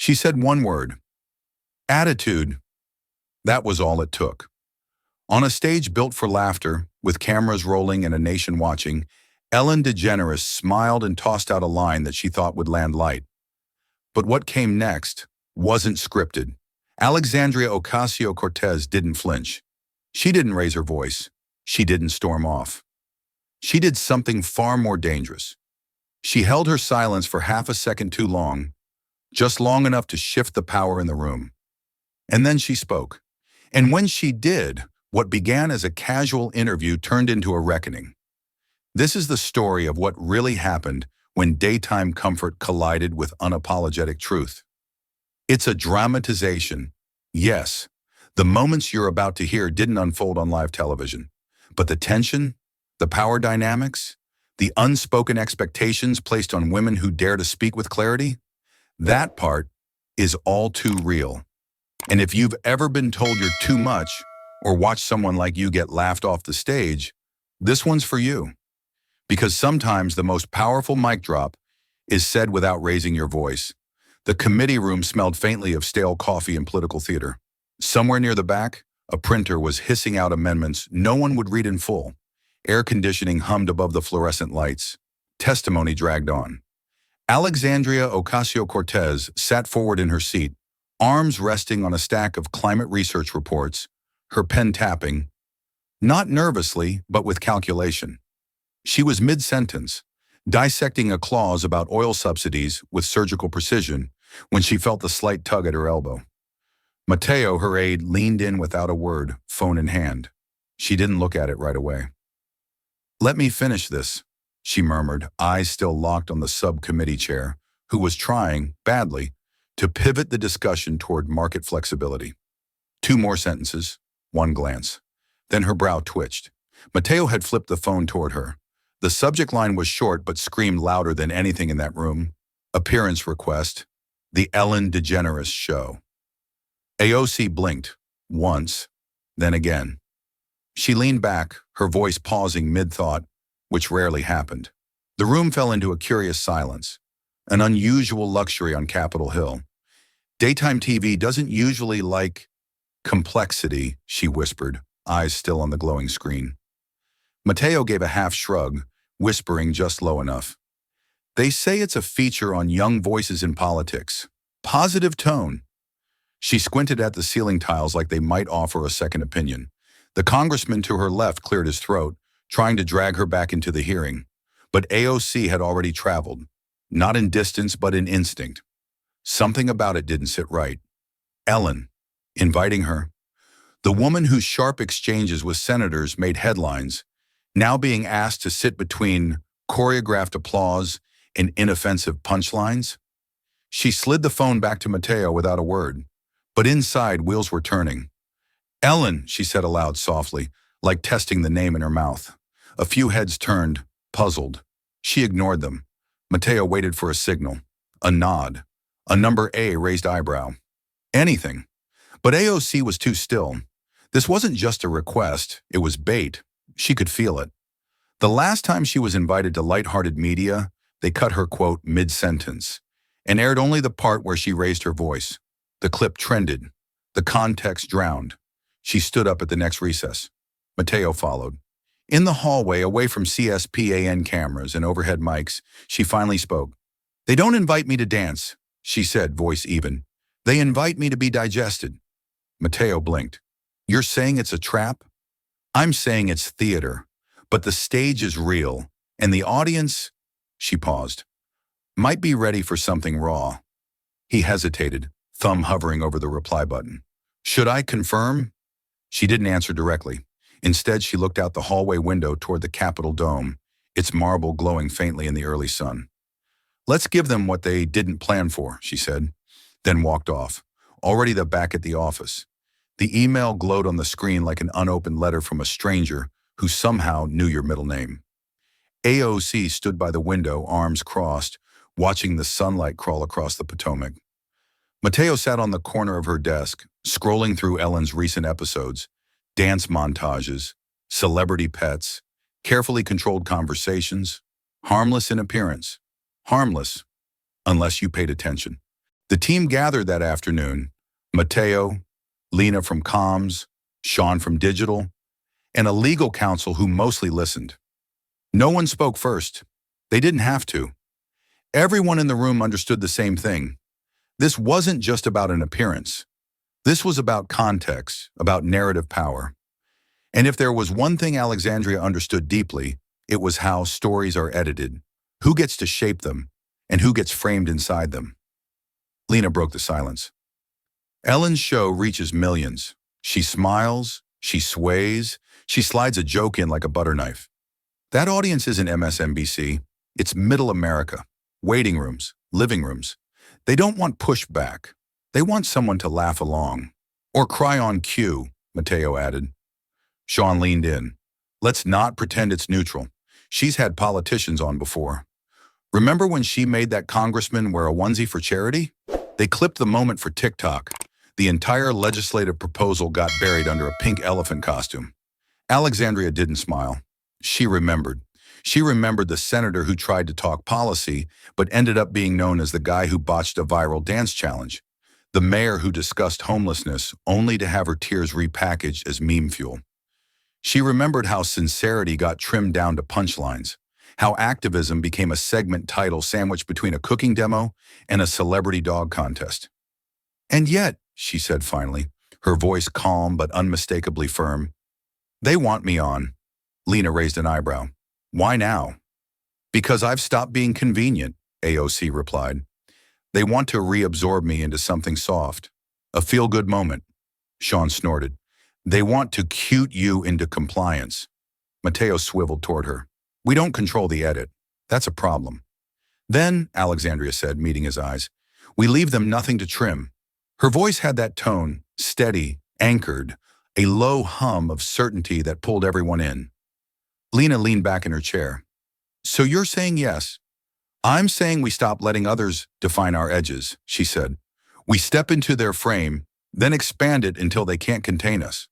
She said one word: attitude. That was all it took. On a stage built for laughter, with cameras rolling and a nation watching, Ellen DeGeneres smiled and tossed out a line that she thought would land light. But what came next wasn't scripted. Alexandria Ocasio-Cortez didn't flinch. She didn't raise her voice. She didn't storm off. She did something far more dangerous. She held her silence for half a second too long, just long enough to shift the power in the room. And then she spoke. And when she did, what began as a casual interview turned into a reckoning. This is the story of what really happened when daytime comfort collided with unapologetic truth. It's a dramatization. Yes, the moments you're about to hear didn't unfold on live television, but the tension, the power dynamics, the unspoken expectations placed on women who dare to speak with clarity, that part is all too real. And if you've ever been told you're too much or watched someone like you get laughed off the stage, this one's for you. Because sometimes the most powerful mic drop is said without raising your voice. The committee room smelled faintly of stale coffee and political theater. Somewhere near the back, a printer was hissing out amendments no one would read in full. Air conditioning hummed above the fluorescent lights. Testimony dragged on. Alexandria Ocasio-Cortez sat forward in her seat, arms resting on a stack of climate research reports, her pen tapping, not nervously, but with calculation. She was mid-sentence, dissecting a clause about oil subsidies with surgical precision when she felt the slight tug at her elbow. Mateo, her aide, leaned in without a word, phone in hand. She didn't look at it right away. "Let me finish this," she murmured, eyes still locked on the subcommittee chair, who was trying, badly, to pivot the discussion toward market flexibility. 2 more sentences, 1 glance. Then her brow twitched. Mateo had flipped the phone toward her. The subject line was short but screamed louder than anything in that room. Appearance request. The Ellen DeGeneres Show. AOC blinked, once, then again. She leaned back, her voice pausing mid-thought, which rarely happened. The room fell into a curious silence, an unusual luxury on Capitol Hill. Daytime TV doesn't usually like complexity, she whispered, eyes still on the glowing screen. Mateo gave a half shrug, whispering just low enough. "They say it's a feature on young voices in politics. Positive tone." She squinted at the ceiling tiles like they might offer a second opinion. The congressman to her left cleared his throat, trying to drag her back into the hearing. But AOC had already traveled, not in distance but in instinct. Something about it didn't sit right. Ellen, inviting her. The woman whose sharp exchanges with senators made headlines, now being asked to sit between choreographed applause and inoffensive punchlines. She slid the phone back to Mateo without a word, but inside wheels were turning. "Ellen," she said aloud softly, like testing the name in her mouth. A few heads turned, puzzled. She ignored them. Mateo waited for a signal, a nod, a number A raised eyebrow. Anything. But AOC was too still. This wasn't just a request, it was bait. She could feel it. The last time she was invited to lighthearted media, they cut her quote mid-sentence and aired only the part where she raised her voice. The clip trended. The context drowned. She stood up at the next recess. Mateo followed. In the hallway, away from CSPAN cameras and overhead mics, she finally spoke. "They don't invite me to dance," she said, voice even. "They invite me to be digested." Mateo blinked. "You're saying it's a trap?" "I'm saying it's theater, but the stage is real, and the audience," she paused, "might be ready for something raw." He hesitated, thumb hovering over the reply button. "Should I confirm?" She didn't answer directly. Instead, she looked out the hallway window toward the Capitol dome, its marble glowing faintly in the early sun. "Let's give them what they didn't plan for," she said, then walked off, already back at the office. The email glowed on the screen like an unopened letter from a stranger who somehow knew your middle name. AOC stood by the window, arms crossed, watching the sunlight crawl across the Potomac. Mateo sat on the corner of her desk, scrolling through Ellen's recent episodes, dance montages, celebrity pets, carefully controlled conversations, harmless in appearance. Harmless, unless you paid attention. The team gathered that afternoon. Mateo, Lena from comms, Sean from digital, and a legal counsel who mostly listened. No one spoke first. They didn't have to. Everyone in the room understood the same thing. This wasn't just about an appearance. This was about context, about narrative power. And if there was one thing Alexandria understood deeply, it was how stories are edited, who gets to shape them, and who gets framed inside them. Lena broke the silence. Ellen's show reaches millions. She smiles, she sways, she slides a joke in like a butter knife. That audience isn't MSNBC, it's middle America. Waiting rooms, living rooms. They don't want pushback. They want someone to laugh along. Or cry on cue, Mateo added. Sean leaned in. Let's not pretend it's neutral. She's had politicians on before. Remember when she made that congressman wear a onesie for charity? They clipped the moment for TikTok. The entire legislative proposal got buried under a pink elephant costume. Alexandria didn't smile. She remembered. She remembered the senator who tried to talk policy, but ended up being known as the guy who botched a viral dance challenge. The mayor who discussed homelessness only to have her tears repackaged as meme fuel. She remembered how sincerity got trimmed down to punchlines, how activism became a segment title sandwiched between a cooking demo and a celebrity dog contest. And yet, she said finally, her voice calm but unmistakably firm, they want me on. Lena raised an eyebrow. Why now? Because I've stopped being convenient, AOC replied. They want to reabsorb me into something soft, a feel-good moment. Sean snorted. They want to cute you into compliance. Mateo swiveled toward her. We don't control the edit. That's a problem. Then, Alexandria said, meeting his eyes, we leave them nothing to trim. Her voice had that tone, steady, anchored, a low hum of certainty that pulled everyone in. Lena leaned back in her chair. So you're saying yes? I'm saying we stop letting others define our edges, she said. We step into their frame, then expand it until they can't contain us.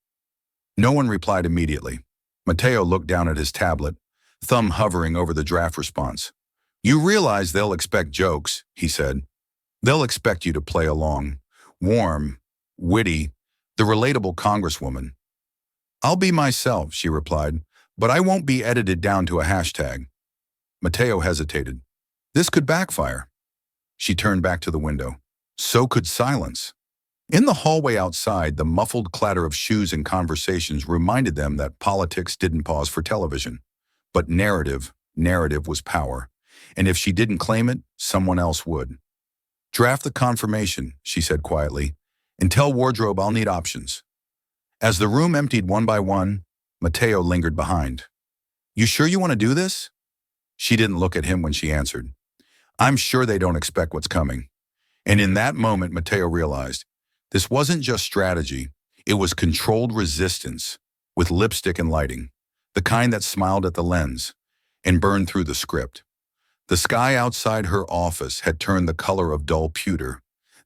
No one replied immediately. Mateo looked down at his tablet, thumb hovering over the draft response. You realize they'll expect jokes, he said. They'll expect you to play along. Warm, witty, the relatable congresswoman. I'll be myself, she replied, but I won't be edited down to a hashtag. Mateo hesitated. This could backfire. She turned back to the window. So could silence. In the hallway outside, the muffled clatter of shoes and conversations reminded them that politics didn't pause for television. But narrative was power. And if she didn't claim it, someone else would. Draft the confirmation, she said quietly, and tell wardrobe I'll need options. As the room emptied one by one, Mateo lingered behind. You sure you want to do this? She didn't look at him when she answered. I'm sure they don't expect what's coming. And in that moment, Mateo realized this wasn't just strategy. It was controlled resistance with lipstick and lighting, the kind that smiled at the lens and burned through the script. The sky outside her office had turned the color of dull pewter,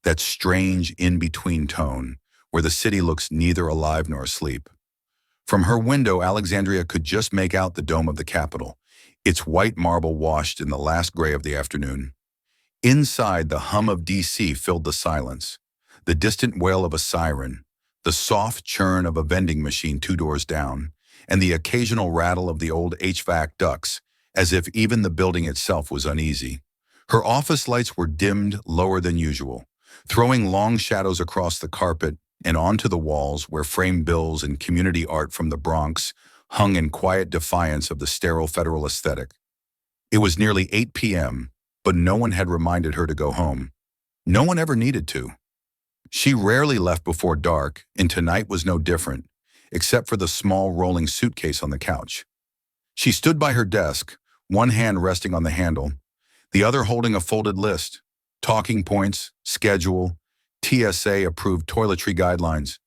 that strange in-between tone where the city looks neither alive nor asleep. From her window, Alexandria could just make out the dome of the Capitol, its white marble washed in the last gray of the afternoon. Inside, the hum of DC filled the silence, the distant wail of a siren, the soft churn of a vending machine 2 doors down, and the occasional rattle of the old HVAC ducts, as if even the building itself was uneasy. Her office lights were dimmed lower than usual, throwing long shadows across the carpet and onto the walls where framed bills and community art from the Bronx hung in quiet defiance of the sterile federal aesthetic. It was nearly 8 p.m., but no one had reminded her to go home. No one ever needed to. She rarely left before dark, and tonight was no different, except for the small rolling suitcase on the couch. She stood by her desk, one hand resting on the handle, the other holding a folded list, talking points, schedule, TSA-approved toiletry guidelines,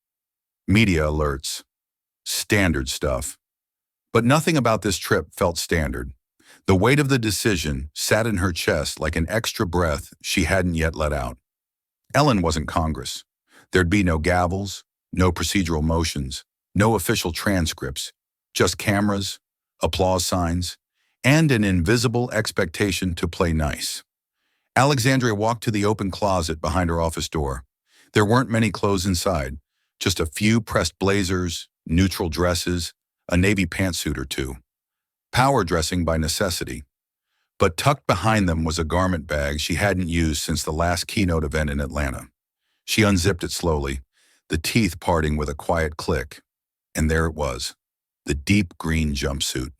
media alerts, standard stuff. But nothing about this trip felt standard. The weight of the decision sat in her chest like an extra breath she hadn't yet let out. Ellen wasn't Congress. There'd be no gavels, no procedural motions, no official transcripts, just cameras, applause signs, and an invisible expectation to play nice. Alexandria walked to the open closet behind her office door. There weren't many clothes inside, just a few pressed blazers, neutral dresses, a navy pantsuit or two. Power dressing by necessity. But tucked behind them was a garment bag she hadn't used since the last keynote event in Atlanta. She unzipped it slowly, the teeth parting with a quiet click. And there it was, the deep green jumpsuit.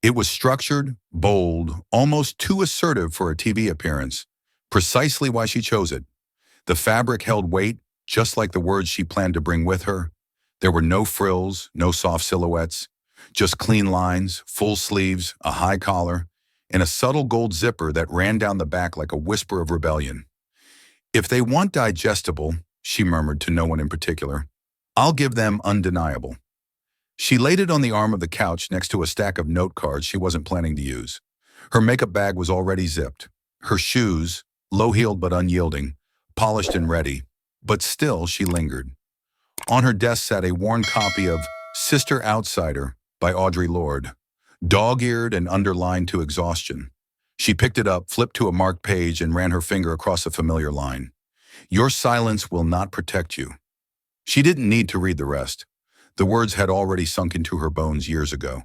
It was structured, bold, almost too assertive for a TV appearance, precisely why she chose it. The fabric held weight, just like the words she planned to bring with her. There were no frills, no soft silhouettes, just clean lines, full sleeves, a high collar, and a subtle gold zipper that ran down the back like a whisper of rebellion. "If they want digestible," she murmured to no one in particular, "I'll give them undeniable." She laid it on the arm of the couch next to a stack of note cards she wasn't planning to use. Her makeup bag was already zipped. Her shoes, low-heeled but unyielding, polished and ready. But still, she lingered. On her desk sat a worn copy of Sister Outsider by Audre Lorde, dog-eared and underlined to exhaustion. She picked it up, flipped to a marked page, and ran her finger across a familiar line. "Your silence will not protect you." She didn't need to read the rest. The words had already sunk into her bones years ago,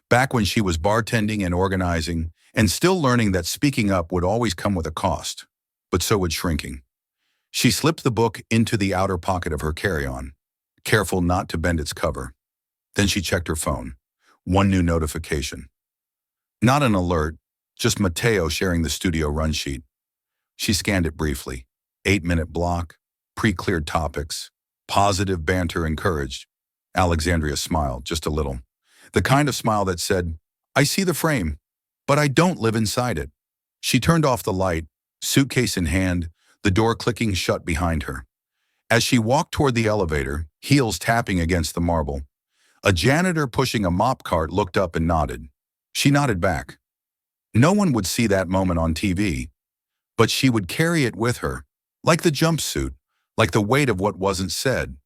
back when she was bartending and organizing, and still learning that speaking up would always come with a cost, but so would shrinking. She slipped the book into the outer pocket of her carry-on, careful not to bend its cover. Then she checked her phone. One new notification. Not an alert, just Mateo sharing the studio run sheet. She scanned it briefly. 8-minute block, pre-cleared topics, positive banter encouraged. Alexandria smiled, just a little. The kind of smile that said, "I see the frame, but I don't live inside it." She turned off the light, suitcase in hand, the door clicking shut behind her. As she walked toward the elevator, heels tapping against the marble, a janitor pushing a mop cart looked up and nodded. She nodded back. No one would see that moment on TV, but she would carry it with her, like the jumpsuit, like the weight of what wasn't said,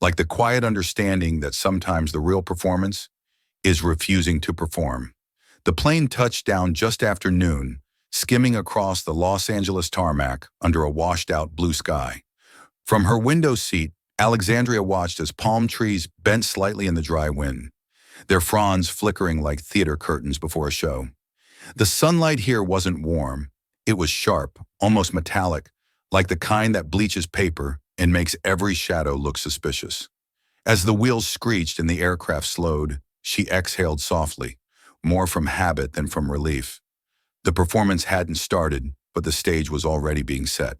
like the quiet understanding that sometimes the real performance is refusing to perform. The plane touched down just after noon, skimming across the Los Angeles tarmac under a washed-out blue sky. From her window seat, Alexandria watched as palm trees bent slightly in the dry wind, their fronds flickering like theater curtains before a show. The sunlight here wasn't warm. It was sharp, almost metallic, like the kind that bleaches paper and makes every shadow look suspicious. As the wheels screeched and the aircraft slowed, she exhaled softly, more from habit than from relief. The performance hadn't started, but the stage was already being set.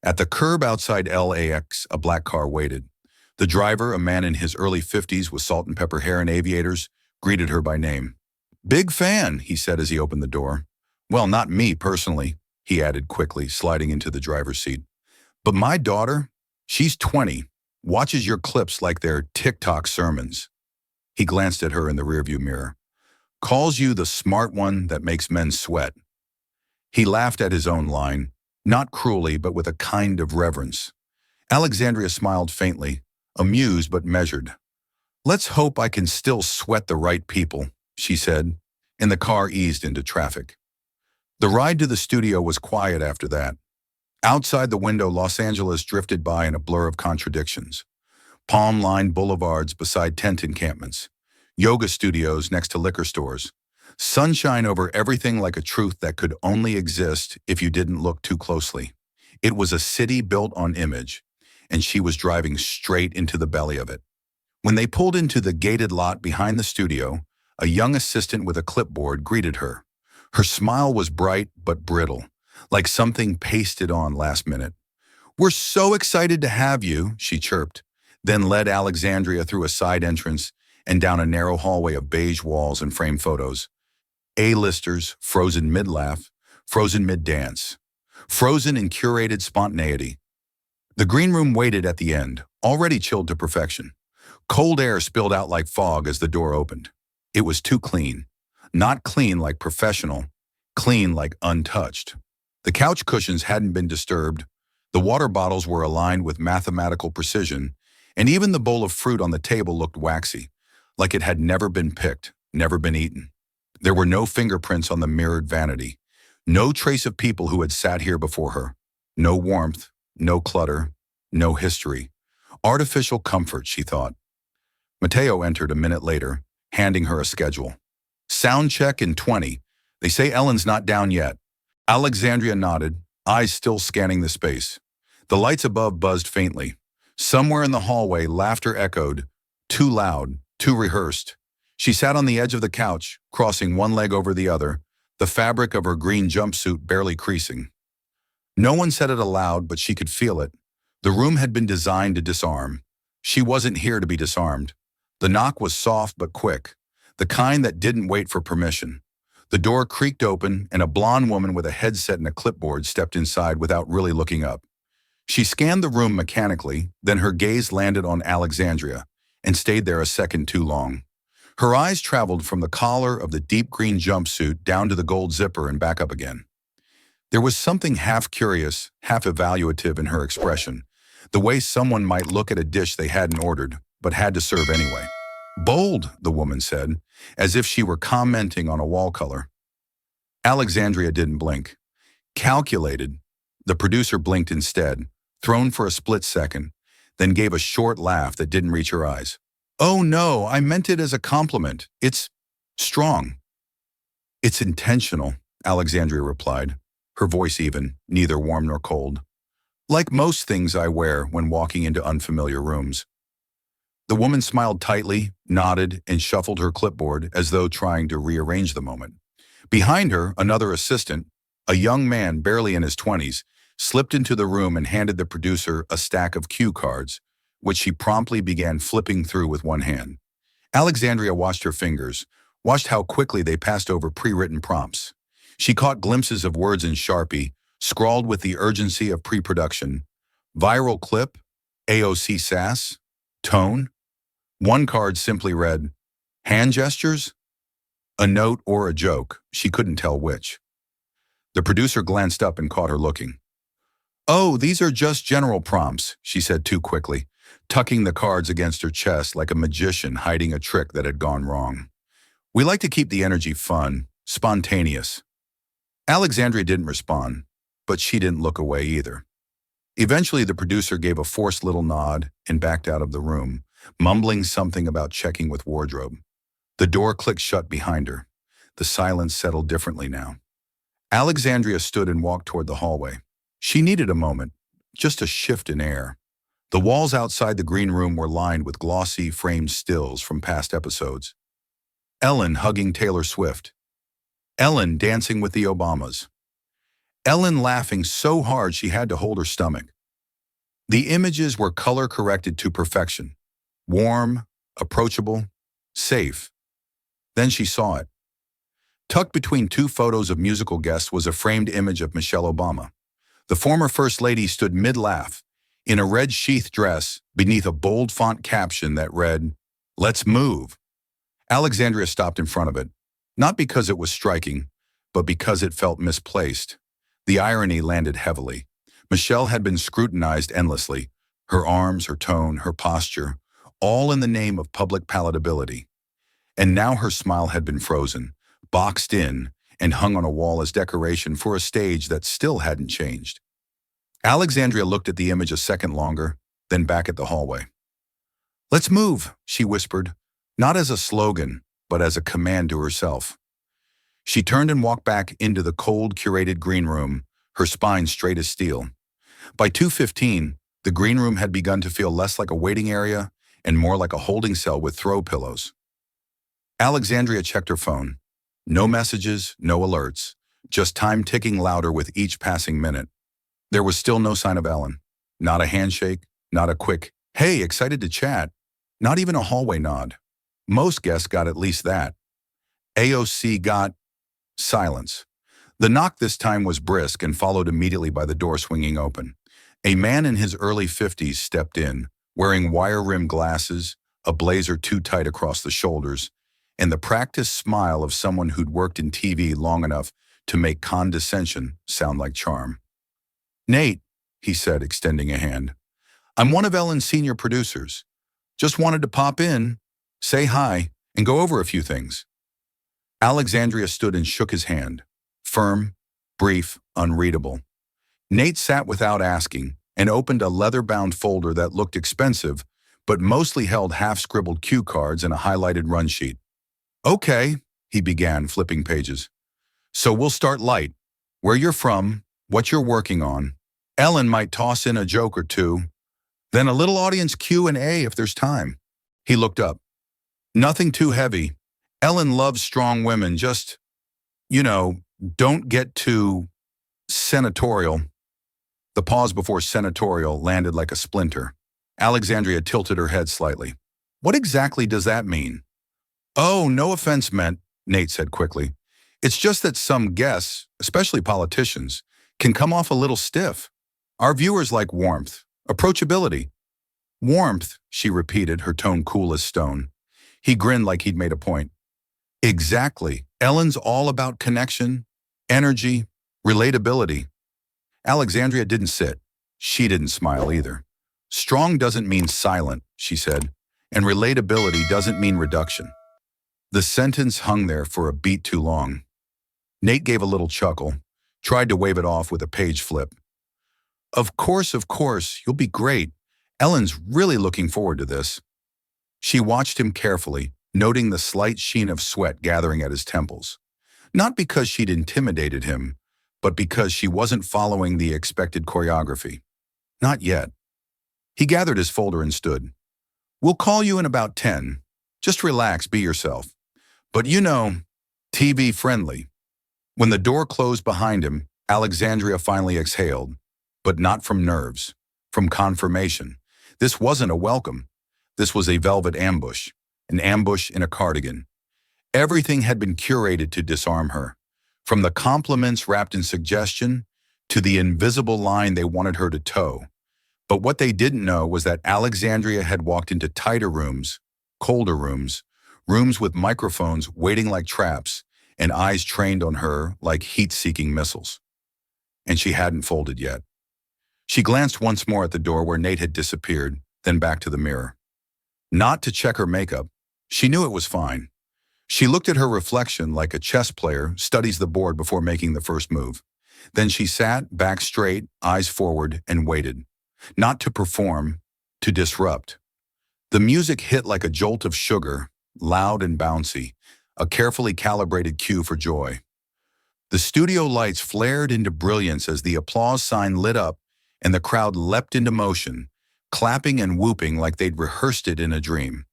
At the curb outside LAX, a black car waited. The driver, a man in his early 50s with salt and pepper hair and aviators, greeted her by name. "Big fan," he said as he opened the door. "Well, not me personally," he added quickly, sliding into the driver's seat. "But my daughter, she's 20, watches your clips like they're TikTok sermons." He glanced at her in the rearview mirror. "Calls you the smart one that makes men sweat." He laughed at his own line, not cruelly but with a kind of reverence. Alexandria smiled faintly, amused but measured. "Let's hope I can still sweat the right people," she said, and the car eased into traffic. The ride to the studio was quiet after that. Outside the window, Los Angeles drifted by in a blur of contradictions. Palm-lined boulevards beside tent encampments, yoga studios next to liquor stores, sunshine over everything like a truth that could only exist if you didn't look too closely. It was a city built on image, and she was driving straight into the belly of it. When they pulled into the gated lot behind the studio, a young assistant with a clipboard greeted her. Her smile was bright but brittle, like something pasted on last minute. "We're so excited to have you," she chirped, then led Alexandria through a side entrance and down a narrow hallway of beige walls and framed photos. A-listers, frozen mid-laugh, frozen mid-dance, frozen in curated spontaneity. The green room waited at the end, already chilled to perfection. Cold air spilled out like fog as the door opened. It was too clean. Not clean like professional, clean like untouched. The couch cushions hadn't been disturbed, the water bottles were aligned with mathematical precision, and even the bowl of fruit on the table looked waxy, like it had never been picked, never been eaten. There were no fingerprints on the mirrored vanity, No trace of people who had sat here before her. No warmth, no clutter, no history. Artificial comfort, she thought. Mateo entered a minute later, handing her a schedule. Sound check in 20. They say Ellen's not down yet. Alexandria nodded, eyes still scanning the space. The lights above buzzed faintly. Somewhere in the hallway, laughter echoed. Too loud, too rehearsed. She sat on the edge of the couch, crossing one leg over the other, the fabric of her green jumpsuit barely creasing. No one said it aloud, but she could feel it. The room had been designed to disarm. She wasn't here to be disarmed. The knock was soft but quick, the kind that didn't wait for permission. The door creaked open, and a blonde woman with a headset and a clipboard stepped inside without really looking up. She scanned the room mechanically, then her gaze landed on Alexandria, and stayed there a second too long. Her eyes traveled from the collar of the deep green jumpsuit down to the gold zipper and back up again. There was something half curious, half evaluative in her expression, the way someone might look at a dish they hadn't ordered, but had to serve anyway. Bold, the woman said, as if she were commenting on a wall color. Alexandria didn't blink. Calculated, the producer blinked instead, thrown for a split second, then gave a short laugh that didn't reach her eyes. Oh no, I meant it as a compliment. It's strong. It's intentional, Alexandria replied, her voice even, neither warm nor cold. Like most things I wear when walking into unfamiliar rooms. The woman smiled tightly, nodded, and shuffled her clipboard as though trying to rearrange the moment. Behind her, another assistant, a young man barely in his 20s, slipped into the room and handed the producer a stack of cue cards, which she promptly began flipping through with one hand. Alexandria watched her fingers, watched how quickly they passed over pre-written prompts. She caught glimpses of words in Sharpie, scrawled with the urgency of pre-production. Viral clip, AOC sass, tone. One card simply read, hand gestures? A note or a joke, she couldn't tell which. The producer glanced up and caught her looking. Oh, these are just general prompts, she said too quickly, tucking the cards against her chest like a magician hiding a trick that had gone wrong. We like to keep the energy fun, spontaneous. Alexandria didn't respond, but she didn't look away either. Eventually, the producer gave a forced little nod and backed out of the room, mumbling something about checking with wardrobe. The door clicked shut behind her. The silence settled differently now. Alexandria stood and walked toward the hallway. She needed a moment, just a shift in air. The walls outside the green room were lined with glossy, framed stills from past episodes. Ellen hugging Taylor Swift. Ellen dancing with the Obamas. Ellen laughing so hard she had to hold her stomach. The images were color-corrected to perfection. Warm, approachable, safe. Then she saw it. Tucked between two photos of musical guests was a framed image of Michelle Obama. The former First Lady stood mid-laugh, in a red sheath dress, beneath a bold font caption that read, "Let's move." Alexandria stopped in front of it, not because it was striking, but because it felt misplaced. The irony landed heavily. Michelle had been scrutinized endlessly, her arms, her tone, her posture, all in the name of public palatability. And now her smile had been frozen, boxed in, and hung on a wall as decoration for a stage that still hadn't changed. Alexandria looked at the image a second longer, then back at the hallway. "Let's move," she whispered, not as a slogan, but as a command to herself. She turned and walked back into the cold, curated green room, her spine straight as steel. By 2:15, the green room had begun to feel less like a waiting area and more like a holding cell with throw pillows. Alexandria checked her phone. No messages, no alerts, just time ticking louder with each passing minute. There was still no sign of Ellen. Not a handshake, not a quick, "Hey, excited to chat," not even a hallway nod. Most guests got at least that. AOC got silence. The knock this time was brisk and followed immediately by the door swinging open. A man in his early 50s stepped in, wearing wire-rimmed glasses, a blazer too tight across the shoulders, and the practiced smile of someone who'd worked in TV long enough to make condescension sound like charm. "Nate," he said, extending a hand. "I'm one of Ellen's senior producers. Just wanted to pop in, say hi, and go over a few things." Alexandria stood and shook his hand. Firm, brief, unreadable. Nate sat without asking and opened a leather-bound folder that looked expensive, but mostly held half-scribbled cue cards and a highlighted run sheet. "Okay," he began, flipping pages. "So we'll start light. Where you're from, what you're working on. Ellen might toss in a joke or two, then a little audience Q&A if there's time." He looked up. "Nothing too heavy. Ellen loves strong women, just, don't get too senatorial." The pause before senatorial landed like a splinter. Alexandria tilted her head slightly. "What exactly does that mean?" "Oh, no offense meant," Nate said quickly. "It's just that some guests, especially politicians, can come off a little stiff. Our viewers like warmth, approachability." "Warmth," she repeated, her tone cool as stone. He grinned like he'd made a point. "Exactly. Ellen's all about connection, energy, relatability." Alexandria didn't sit. She didn't smile either. "Strong doesn't mean silent," she said, "and relatability doesn't mean reduction." The sentence hung there for a beat too long. Nate gave a little chuckle, tried to wave it off with a page flip. Of course, you'll be great. Ellen's really looking forward to this." She watched him carefully, noting the slight sheen of sweat gathering at his temples. Not because she'd intimidated him, but because she wasn't following the expected choreography. Not yet. He gathered his folder and stood. "We'll call you in about 10. Just relax, be yourself. But TV friendly." When the door closed behind him, Alexandria finally exhaled, but not from nerves, from confirmation. This wasn't a welcome. This was a velvet ambush, an ambush in a cardigan. Everything had been curated to disarm her, from the compliments wrapped in suggestion to the invisible line they wanted her to toe. But what they didn't know was that Alexandria had walked into tighter rooms, colder rooms, rooms with microphones waiting like traps and eyes trained on her like heat-seeking missiles. And she hadn't folded yet. She glanced once more at the door where Nate had disappeared, then back to the mirror. Not to check her makeup. She knew it was fine. She looked at her reflection like a chess player studies the board before making the first move. Then she sat back straight, eyes forward, and waited. Not to perform, to disrupt. The music hit like a jolt of sugar, loud and bouncy, a carefully calibrated cue for joy. The studio lights flared into brilliance as the applause sign lit up and the crowd leapt into motion, clapping and whooping like they'd rehearsed it in a dream.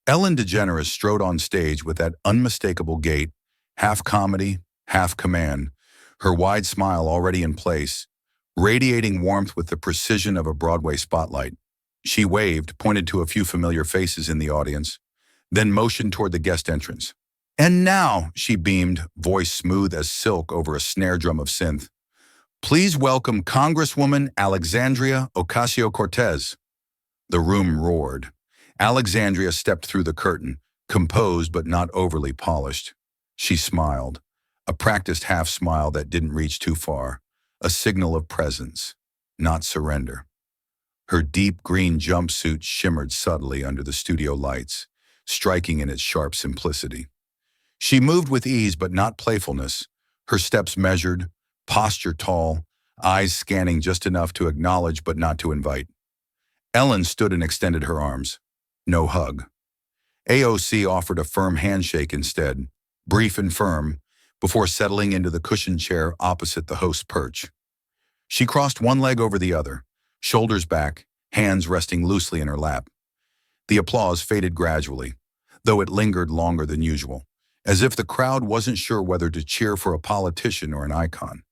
Ellen DeGeneres strode on stage with that unmistakable gait, half comedy, half command, her wide smile already in place, radiating warmth with the precision of a Broadway spotlight. She waved, pointed to a few familiar faces in the audience, then motioned toward the guest entrance. "And now," she beamed, voice smooth as silk over a snare drum of synth, "please welcome Congresswoman Alexandria Ocasio-Cortez." The room roared. Alexandria stepped through the curtain, composed but not overly polished. She smiled, a practiced half smile that didn't reach too far, a signal of presence, not surrender. Her deep green jumpsuit shimmered subtly under the studio lights, striking in its sharp simplicity. She moved with ease but not playfulness, her steps measured, posture tall, eyes scanning just enough to acknowledge but not to invite. Ellen stood and extended her arms. No hug. AOC offered a firm handshake instead, brief and firm, before settling into the cushioned chair opposite the host's perch. She crossed one leg over the other, shoulders back, hands resting loosely in her lap. The applause faded gradually, though it lingered longer than usual, as if the crowd wasn't sure whether to cheer for a politician or an icon.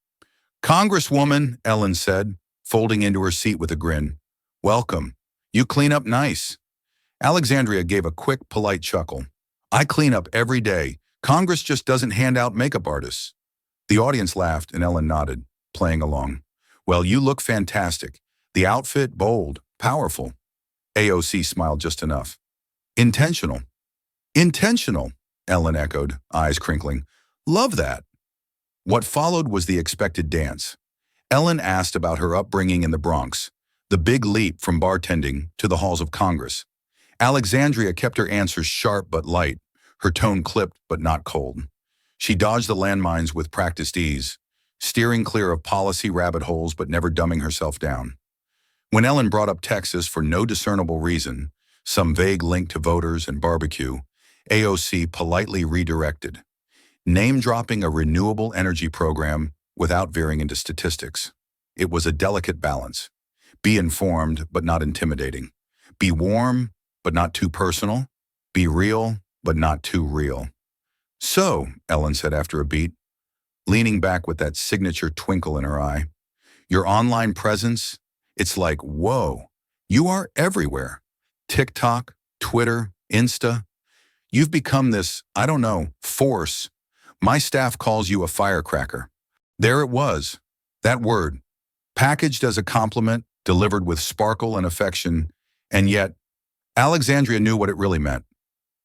"Congresswoman," Ellen said, folding into her seat with a grin. "Welcome. You clean up nice." Alexandria gave a quick, polite chuckle. "I clean up every day. Congress just doesn't hand out makeup artists." The audience laughed and Ellen nodded, playing along. "Well, you look fantastic. The outfit, bold, powerful." AOC smiled just enough. "Intentional." "Intentional," Ellen echoed, eyes crinkling. "Love that." What followed was the expected dance. Ellen asked about her upbringing in the Bronx, the big leap from bartending to the halls of Congress. Alexandria kept her answers sharp but light, her tone clipped but not cold. She dodged the landmines with practiced ease, steering clear of policy rabbit holes but never dumbing herself down. When Ellen brought up Texas for no discernible reason, some vague link to voters and barbecue, AOC politely redirected, name-dropping a renewable energy program without veering into statistics. It was a delicate balance. Be informed, but not intimidating. Be warm, but not too personal. Be real, but not too real. So, Ellen said after a beat, leaning back with that signature twinkle in her eye, your online presence, it's like, whoa, you are everywhere. TikTok, Twitter, Insta. You've become this, I don't know, force. My staff calls you a firecracker. There it was, that word, packaged as a compliment, delivered with sparkle and affection, and yet Alexandria knew what it really meant.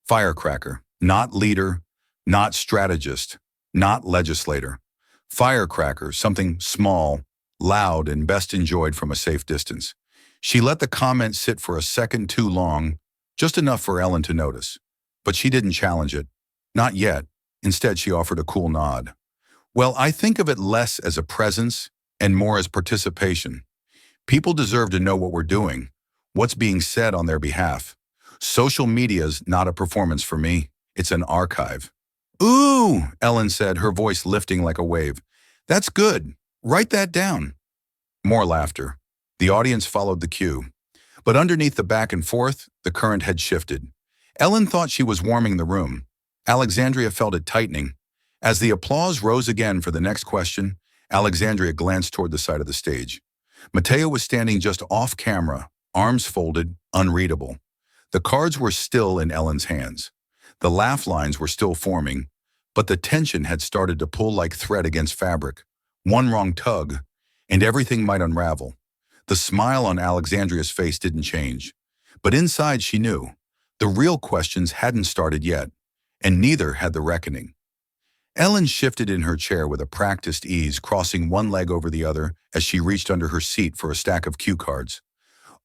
Firecracker, not leader, not strategist, not legislator. Firecracker, something small, loud, and best enjoyed from a safe distance. She let the comment sit for a second too long, just enough for Ellen to notice. But she didn't challenge it. Not yet. Instead, she offered a cool nod. Well, I think of it less as a presence and more as participation. People deserve to know what we're doing, what's being said on their behalf. Social media's not a performance for me. It's an archive. Ooh, Ellen said, her voice lifting like a wave. That's good. Write that down. More laughter. The audience followed the cue. But underneath the back and forth, the current had shifted. Ellen thought she was warming the room. Alexandria felt it tightening. As the applause rose again for the next question, Alexandria glanced toward the side of the stage. Mateo was standing just off camera, arms folded, unreadable. The cards were still in Ellen's hands. The laugh lines were still forming, but the tension had started to pull like thread against fabric. One wrong tug, and everything might unravel. The smile on Alexandria's face didn't change, but inside she knew. The real questions hadn't started yet, and neither had the reckoning. Ellen shifted in her chair with a practiced ease, crossing one leg over the other as she reached under her seat for a stack of cue cards.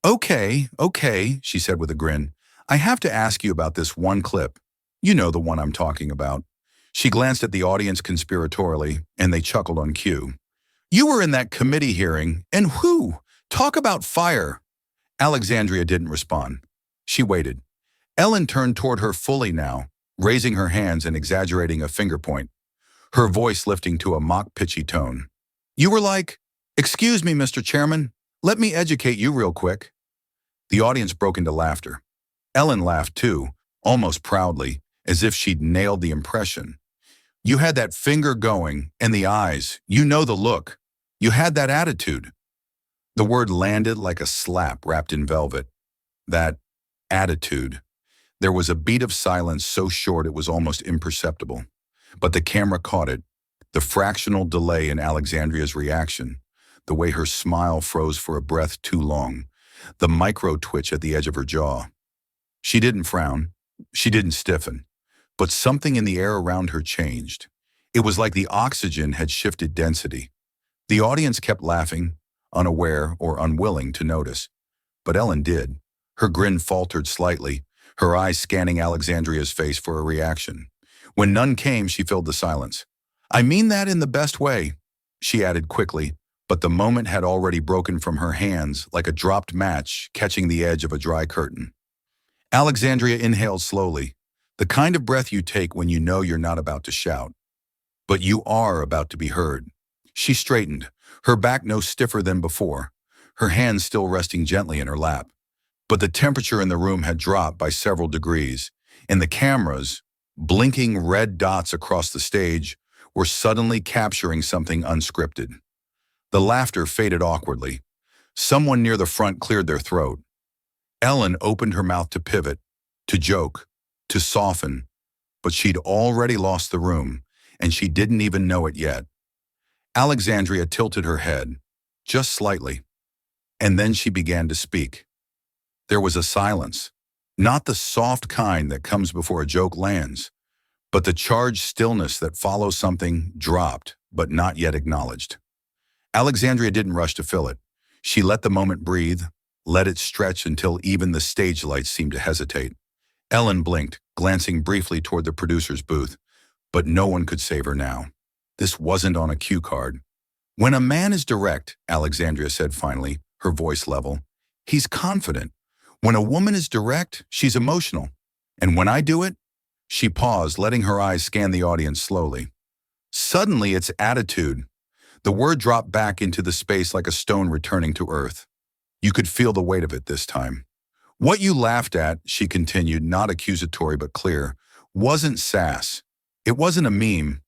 Okay, she said with a grin. I have to ask you about this one clip. You know the one I'm talking about. She glanced at the audience conspiratorially, and they chuckled on cue. You were in that committee hearing, and whew, talk about fire. Alexandria didn't respond. She waited. Ellen turned toward her fully now, raising her hands and exaggerating a finger point, her voice lifting to a mock-pitchy tone. You were like, excuse me, Mr. Chairman, let me educate you real quick. The audience broke into laughter. Ellen laughed too, almost proudly, as if she'd nailed the impression. You had that finger going, and the eyes, you know the look. You had that attitude. The word landed like a slap wrapped in velvet. That attitude. There was a beat of silence so short it was almost imperceptible. But the camera caught it, the fractional delay in Alexandria's reaction, the way her smile froze for a breath too long, the micro-twitch at the edge of her jaw. She didn't frown, she didn't stiffen, but something in the air around her changed. It was like the oxygen had shifted density. The audience kept laughing, unaware or unwilling to notice. But Ellen did. Her grin faltered slightly, her eyes scanning Alexandria's face for a reaction. When none came, she filled the silence. I mean that in the best way, she added quickly, but the moment had already broken from her hands like a dropped match catching the edge of a dry curtain. Alexandria inhaled slowly, the kind of breath you take when you know you're not about to shout. But you are about to be heard. She straightened, her back no stiffer than before, her hands still resting gently in her lap. But the temperature in the room had dropped by several degrees, and the cameras, blinking red dots across the stage, were suddenly capturing something unscripted. The laughter faded awkwardly. Someone near the front cleared their throat. Ellen opened her mouth to pivot, to joke, to soften, but she'd already lost the room, and she didn't even know it yet. Alexandria tilted her head, just slightly, and then she began to speak. There was a silence, not the soft kind that comes before a joke lands, but the charged stillness that follows something dropped but not yet acknowledged. Alexandria didn't rush to fill it. She let the moment breathe, let it stretch until even the stage lights seemed to hesitate. Ellen blinked, glancing briefly toward the producer's booth, but no one could save her now. This wasn't on a cue card. When a man is direct, Alexandria said finally, her voice level, he's confident. When a woman is direct, she's emotional. And when I do it, she paused, letting her eyes scan the audience slowly. Suddenly, it's attitude. The word dropped back into the space like a stone returning to earth. You could feel the weight of it this time. What you laughed at, she continued, not accusatory but clear, wasn't sass. It wasn't a meme.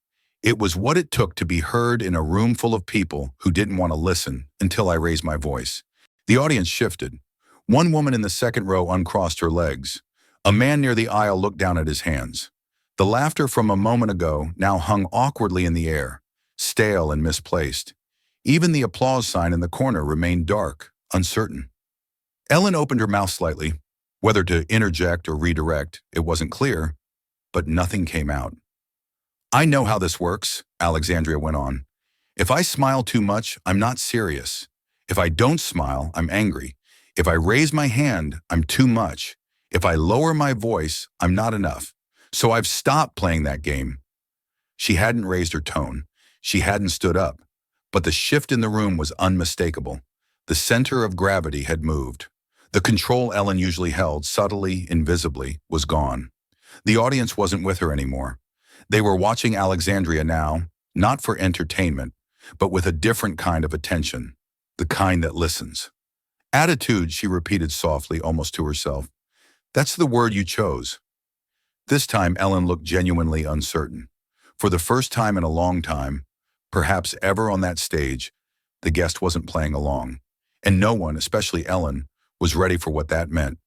It was what it took to be heard in a room full of people who didn't want to listen until I raised my voice. The audience shifted. One woman in the second row uncrossed her legs. A man near the aisle looked down at his hands. The laughter from a moment ago now hung awkwardly in the air, stale and misplaced. Even the applause sign in the corner remained dark, uncertain. Ellen opened her mouth slightly. Whether to interject or redirect, it wasn't clear, but nothing came out. I know how this works, Alexandria went on. If I smile too much, I'm not serious. If I don't smile, I'm angry. If I raise my hand, I'm too much. If I lower my voice, I'm not enough. So I've stopped playing that game. She hadn't raised her tone. She hadn't stood up. But the shift in the room was unmistakable. The center of gravity had moved. The control Ellen usually held, subtly, invisibly, was gone. The audience wasn't with her anymore. They were watching Alexandria now, not for entertainment, but with a different kind of attention, the kind that listens. Attitude, she repeated softly, almost to herself. That's the word you chose. This time, Ellen looked genuinely uncertain. For the first time in a long time, perhaps ever on that stage, the guest wasn't playing along. And no one, especially Ellen, was ready for what that meant.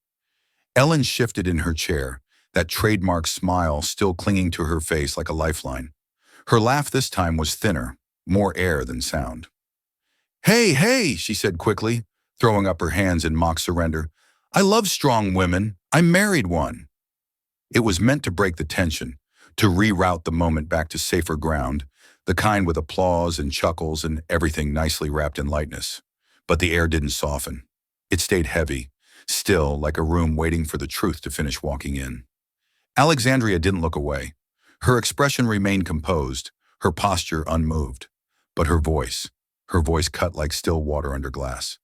Ellen shifted in her chair, that trademark smile still clinging to her face like a lifeline. Her laugh this time was thinner, more air than sound. Hey, hey, she said quickly, throwing up her hands in mock surrender. I love strong women. I married one. It was meant to break the tension, to reroute the moment back to safer ground, the kind with applause and chuckles and everything nicely wrapped in lightness. But the air didn't soften. It stayed heavy, still like a room waiting for the truth to finish walking in. Alexandria didn't look away. Her expression remained composed, her posture unmoved. But her voice cut like still water under glass.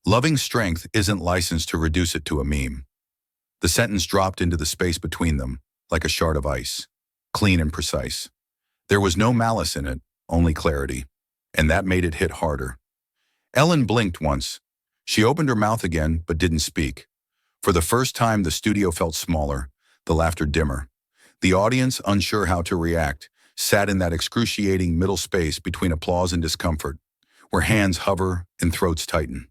Loving strength isn't licensed to reduce it to a meme. The sentence dropped into the space between them, like a shard of ice, clean and precise. There was no malice in it, only clarity, and that made it hit harder. Ellen blinked once. She opened her mouth again, but didn't speak. For the first time, the studio felt smaller, the laughter dimmer. The audience, unsure how to react, sat in that excruciating middle space between applause and discomfort, where hands hover and throats tighten.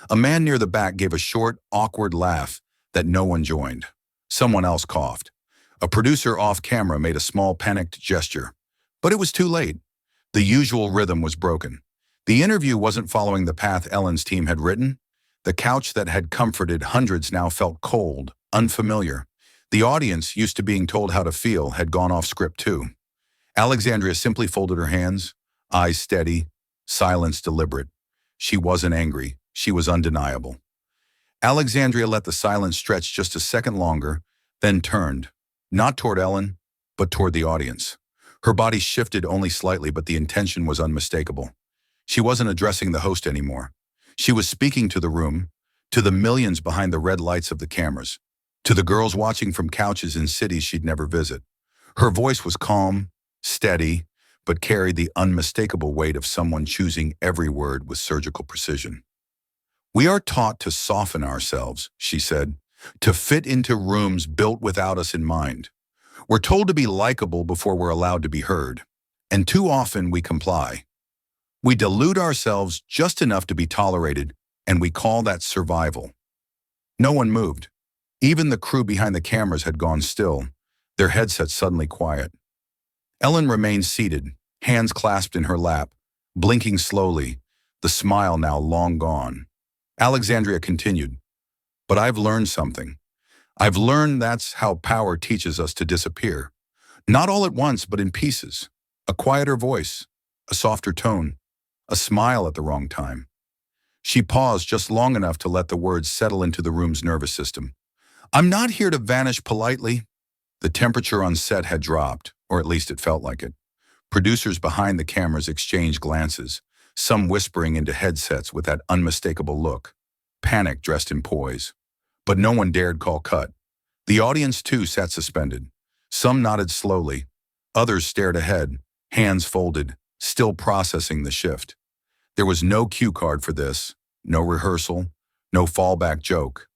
A man near the back gave a short, awkward laugh that no one joined. Someone else coughed. A producer off camera made a small panicked gesture. But it was too late. The usual rhythm was broken. The interview wasn't following the path Ellen's team had written. The couch that had comforted hundreds now felt cold, unfamiliar. The audience, used to being told how to feel, had gone off script too. Alexandria simply folded her hands, eyes steady, silence deliberate. She wasn't angry. She was undeniable. Alexandria let the silence stretch just a second longer, then turned, not toward Ellen, but toward the audience. Her body shifted only slightly, but the intention was unmistakable. She wasn't addressing the host anymore. She was speaking to the room, to the millions behind the red lights of the cameras, to the girls watching from couches in cities she'd never visit. Her voice was calm, steady, but carried the unmistakable weight of someone choosing every word with surgical precision. We are taught to soften ourselves, she said, to fit into rooms built without us in mind. We're told to be likable before we're allowed to be heard, and too often we comply. We delude ourselves just enough to be tolerated, and we call that survival. No one moved. Even the crew behind the cameras had gone still, their headsets suddenly quiet. Ellen remained seated, hands clasped in her lap, blinking slowly, the smile now long gone. Alexandria continued, "But I've learned something. I've learned that's how power teaches us to disappear. Not all at once, but in pieces. A quieter voice, a softer tone, a smile at the wrong time." She paused just long enough to let the words settle into the room's nervous system. "I'm not here to vanish politely." The temperature on set had dropped, or at least it felt like it. Producers behind the cameras exchanged glances. some whispering into headsets with that unmistakable look, panic dressed in poise. But no one dared call cut. The audience, too, sat suspended. Some nodded slowly. Others stared ahead, hands folded, still processing the shift. There was no cue card for this, no rehearsal, no fallback joke.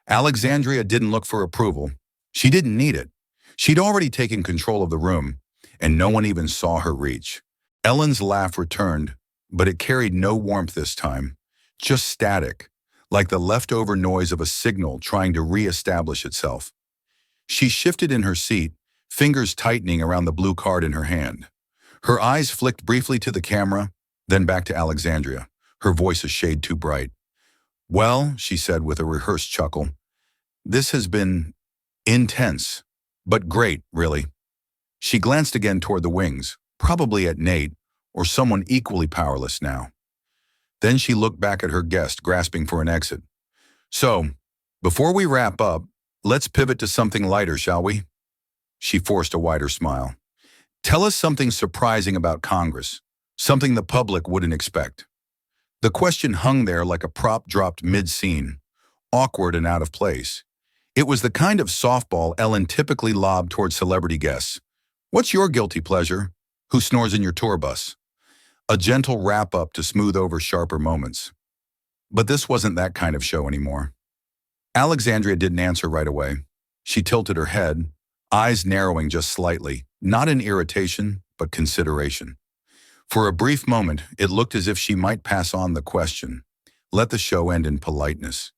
Alexandria didn't look for approval. She didn't need it. She'd already taken control of the room, and no one even saw her reach. Ellen's laugh returned, but it carried no warmth this time, just static, like the leftover noise of a signal trying to re-establish itself. She shifted in her seat, fingers tightening around the blue card in her hand. Her eyes flicked briefly to the camera, then back to Alexandria, her voice a shade too bright. "Well," she said with a rehearsed chuckle, "this has been intense, but great, really." She glanced again toward the wings, probably at Nate, or someone equally powerless now. Then she looked back at her guest, grasping for an exit. "So, before we wrap up, let's pivot to something lighter, shall we?" She forced a wider smile. "Tell us something surprising about Congress, something the public wouldn't expect." The question hung there like a prop dropped mid-scene, awkward and out of place. It was the kind of softball Ellen typically lobbed toward celebrity guests. "What's your guilty pleasure? Who snores in your tour bus?" A gentle wrap-up to smooth over sharper moments. But this wasn't that kind of show anymore. Alexandria didn't answer right away. She tilted her head, eyes narrowing just slightly, not in irritation, but consideration. For a brief moment, it looked as if she might pass on the question, let the show end in politeness.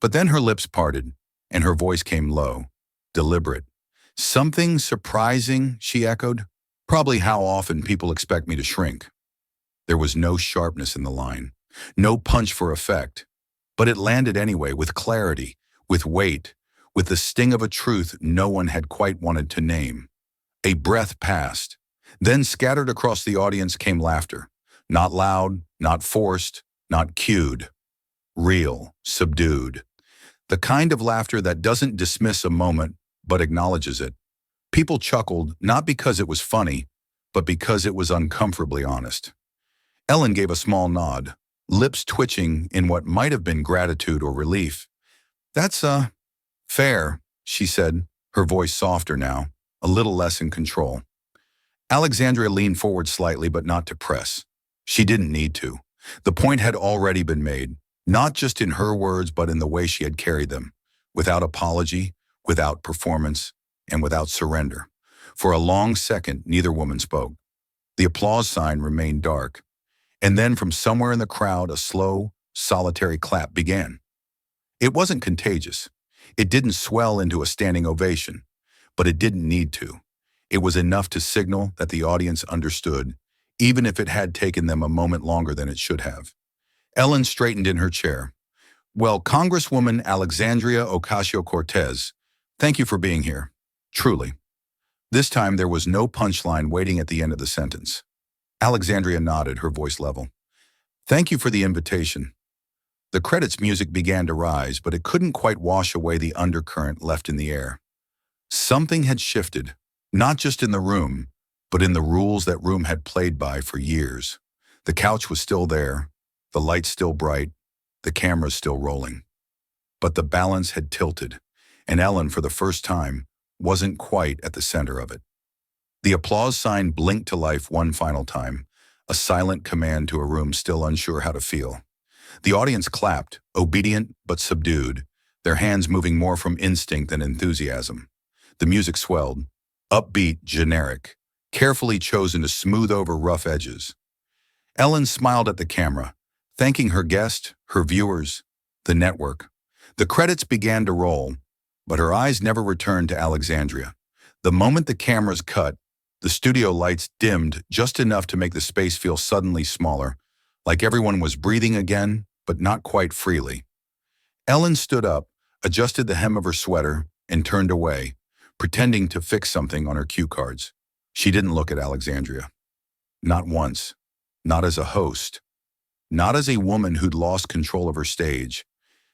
But then her lips parted, and her voice came low, deliberate. "Something surprising," she echoed. "Probably how often people expect me to shrink." There was no sharpness in the line, no punch for effect, but it landed anyway with clarity, with weight, with the sting of a truth no one had quite wanted to name. A breath passed. Then scattered across the audience came laughter. Not loud, not forced, not cued. Real, subdued. The kind of laughter that doesn't dismiss a moment, but acknowledges it. People chuckled not because it was funny, but because it was uncomfortably honest. Ellen gave a small nod, lips twitching in what might have been gratitude or relief. "That's, fair," she said, her voice softer now, a little less in control. Alexandria leaned forward slightly, but not to press. She didn't need to. The point had already been made, not just in her words, but in the way she had carried them, without apology, without performance, and without surrender. For a long second, neither woman spoke. The applause sign remained dark. And then from somewhere in the crowd, a slow, solitary clap began. It wasn't contagious. It didn't swell into a standing ovation, but it didn't need to. It was enough to signal that the audience understood, even if it had taken them a moment longer than it should have. Ellen straightened in her chair. "Well, Congresswoman Alexandria Ocasio-Cortez, thank you for being here. Truly." This time there was no punchline waiting at the end of the sentence. Alexandria nodded, her voice level. "Thank you for the invitation." The credits music began to rise, but it couldn't quite wash away the undercurrent left in the air. Something had shifted, not just in the room, but in the rules that room had played by for years. The couch was still there, the lights still bright, the cameras still rolling. But the balance had tilted, and Ellen, for the first time, wasn't quite at the center of it. The applause sign blinked to life one final time, a silent command to a room still unsure how to feel. The audience clapped, obedient but subdued, their hands moving more from instinct than enthusiasm. The music swelled, upbeat, generic, carefully chosen to smooth over rough edges. Ellen smiled at the camera, thanking her guest, her viewers, the network. The credits began to roll, but her eyes never returned to Alexandria. The moment the cameras cut, the studio lights dimmed just enough to make the space feel suddenly smaller, like everyone was breathing again, but not quite freely. Ellen stood up, adjusted the hem of her sweater, and turned away, pretending to fix something on her cue cards. She didn't look at Alexandria. Not once. Not as a host. Not as a woman who'd lost control of her stage.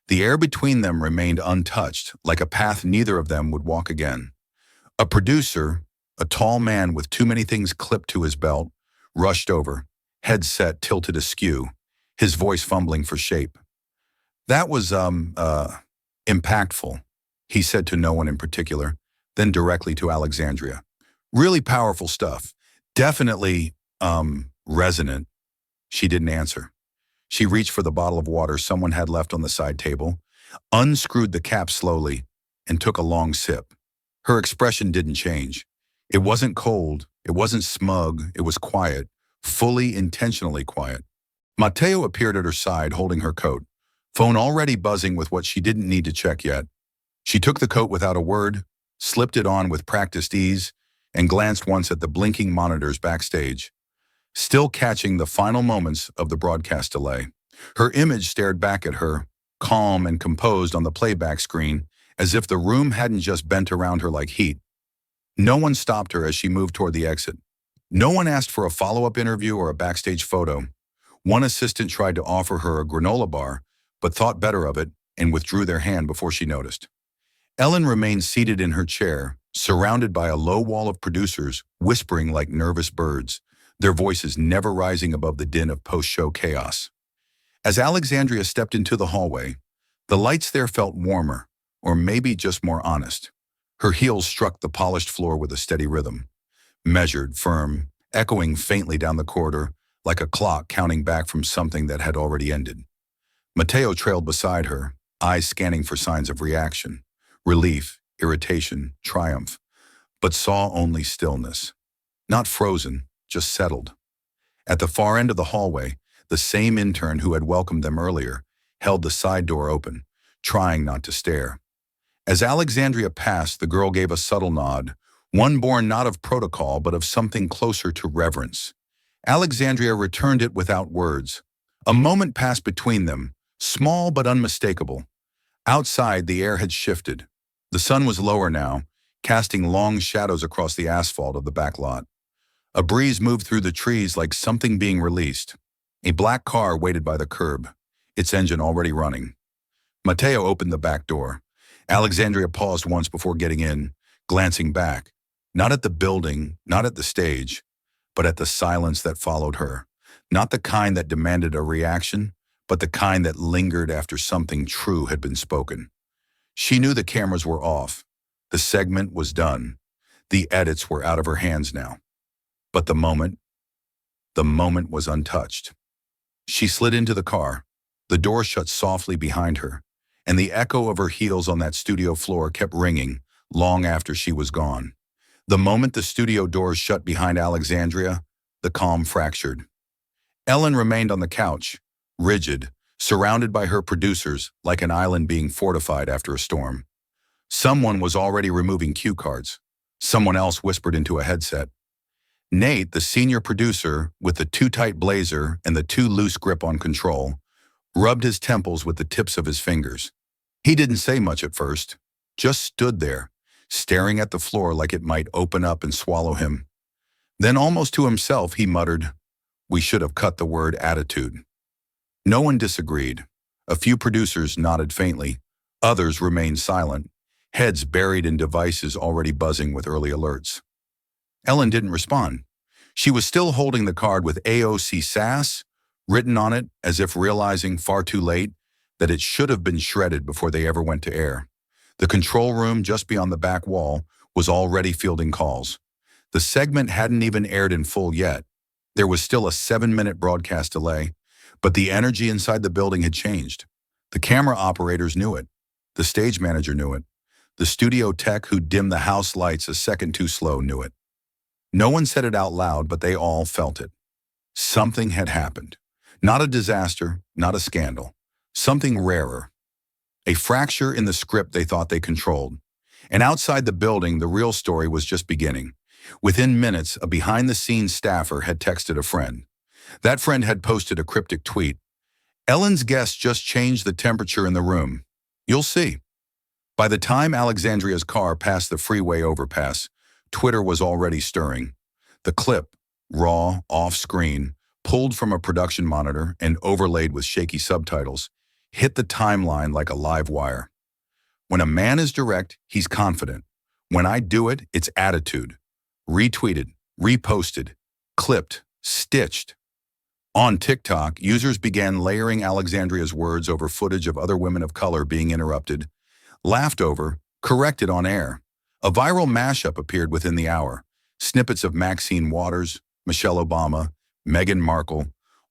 The air between them remained untouched, like a path neither of them would walk again. A producer, a tall man with too many things clipped to his belt, rushed over, headset tilted askew, his voice fumbling for shape. That was, impactful, he said to no one in particular, then directly to Alexandria. Really powerful stuff. Definitely, resonant. She didn't answer. She reached for the bottle of water someone had left on the side table, unscrewed the cap slowly, and took a long sip. Her expression didn't change. It wasn't cold, it wasn't smug, it was quiet, fully intentionally quiet. Mateo appeared at her side holding her coat, phone already buzzing with what she didn't need to check yet. She took the coat without a word, slipped it on with practiced ease, and glanced once at the blinking monitors backstage, still catching the final moments of the broadcast delay. Her image stared back at her, calm and composed on the playback screen, as if the room hadn't just bent around her like heat. No one stopped her as she moved toward the exit. No one asked for a follow-up interview or a backstage photo. One assistant tried to offer her a granola bar, but thought better of it and withdrew their hand before she noticed. Ellen remained seated in her chair, surrounded by a low wall of producers whispering like nervous birds, their voices never rising above the din of post-show chaos. As Alexandria stepped into the hallway, the lights there felt warmer, or maybe just more honest. Her heels struck the polished floor with a steady rhythm, measured, firm, echoing faintly down the corridor like a clock counting back from something that had already ended. Mateo trailed beside her, eyes scanning for signs of reaction, relief, irritation, triumph, but saw only stillness. Not frozen, just settled. At the far end of the hallway, the same intern who had welcomed them earlier held the side door open, trying not to stare. As Alexandria passed, the girl gave a subtle nod, one born not of protocol but of something closer to reverence. Alexandria returned it without words. A moment passed between them, small but unmistakable. Outside, the air had shifted. The sun was lower now, casting long shadows across the asphalt of the back lot. A breeze moved through the trees like something being released. A black car waited by the curb, its engine already running. Mateo opened the back door. Alexandria paused once before getting in, glancing back, not at the building, not at the stage, but at the silence that followed her. Not the kind that demanded a reaction, but the kind that lingered after something true had been spoken. She knew the cameras were off. The segment was done. The edits were out of her hands now. But the moment was untouched. She slid into the car. The door shut softly behind her, and the echo of her heels on that studio floor kept ringing long after she was gone. The moment the studio doors shut behind Alexandria, the calm fractured. Ellen remained on the couch, rigid, surrounded by her producers like an island being fortified after a storm. Someone was already removing cue cards. Someone else whispered into a headset. Nate, the senior producer, with the too tight blazer and the too loose grip on control, rubbed his temples with the tips of his fingers. He didn't say much at first, just stood there, staring at the floor like it might open up and swallow him. Then almost to himself, he muttered, "We should have cut the word attitude." No one disagreed. A few producers nodded faintly. Others remained silent, heads buried in devices already buzzing with early alerts. Ellen didn't respond. She was still holding the card with AOC sass written on it, as if realizing far too late that it should have been shredded before they ever went to air. The control room just beyond the back wall was already fielding calls. The segment hadn't even aired in full yet. There was still a 7-minute broadcast delay, but the energy inside the building had changed. The camera operators knew it. The stage manager knew it. The studio tech who dimmed the house lights a second too slow knew it. No one said it out loud, but they all felt it. Something had happened. Not a disaster, not a scandal. Something rarer. A fracture in the script they thought they controlled. And outside the building, the real story was just beginning. Within minutes, a behind-the-scenes staffer had texted a friend. That friend had posted a cryptic tweet. "Ellen's guest just changed the temperature in the room. You'll see." By the time Alexandria's car passed the freeway overpass, Twitter was already stirring. The clip, raw, off-screen, pulled from a production monitor and overlaid with shaky subtitles, hit the timeline like a live wire. When a man is direct, he's confident. When I do it, it's attitude. Retweeted, reposted, clipped, stitched. On TikTok, users began layering Alexandria's words over footage of other women of color being interrupted, laughed over, corrected on air. A viral mashup appeared within the hour. Snippets of Maxine Waters, Michelle Obama, Meghan Markle,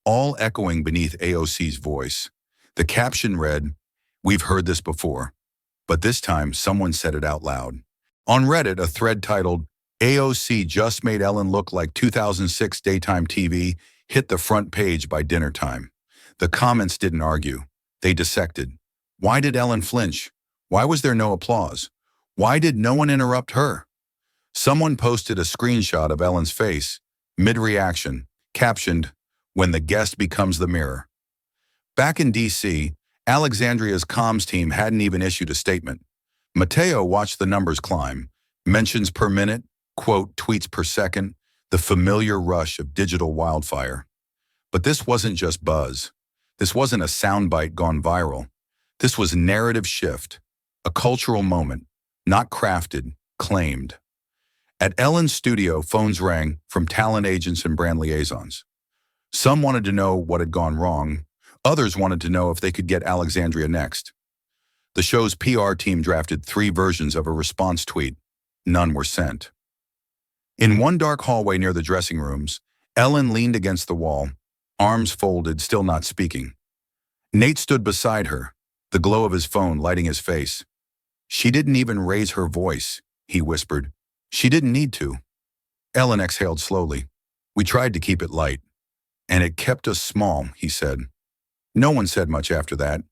all echoing beneath AOC's voice. The caption read, "We've heard this before," but this time someone said it out loud. On Reddit, a thread titled, "AOC just made Ellen look like 2006 daytime TV," hit the front page by dinner time. The comments didn't argue. They dissected. Why did Ellen flinch? Why was there no applause? Why did no one interrupt her? Someone posted a screenshot of Ellen's face, mid-reaction, captioned, "When the guest becomes the mirror." Back in D.C., Alexandria's comms team hadn't even issued a statement. Mateo watched the numbers climb, mentions per minute, quote, tweets per second, the familiar rush of digital wildfire. But this wasn't just buzz. This wasn't a soundbite gone viral. This was narrative shift, a cultural moment, not crafted, claimed. At Ellen's studio, phones rang from talent agents and brand liaisons. Some wanted to know what had gone wrong. Others wanted to know if they could get Alexandria next. The show's PR team drafted 3 versions of a response tweet. None were sent. In one dark hallway near the dressing rooms, Ellen leaned against the wall, arms folded, still not speaking. Nate stood beside her, the glow of his phone lighting his face. "She didn't even raise her voice," he whispered. "She didn't need to." Ellen exhaled slowly. "We tried to keep it light. And it kept us small," he said. No one said much after that.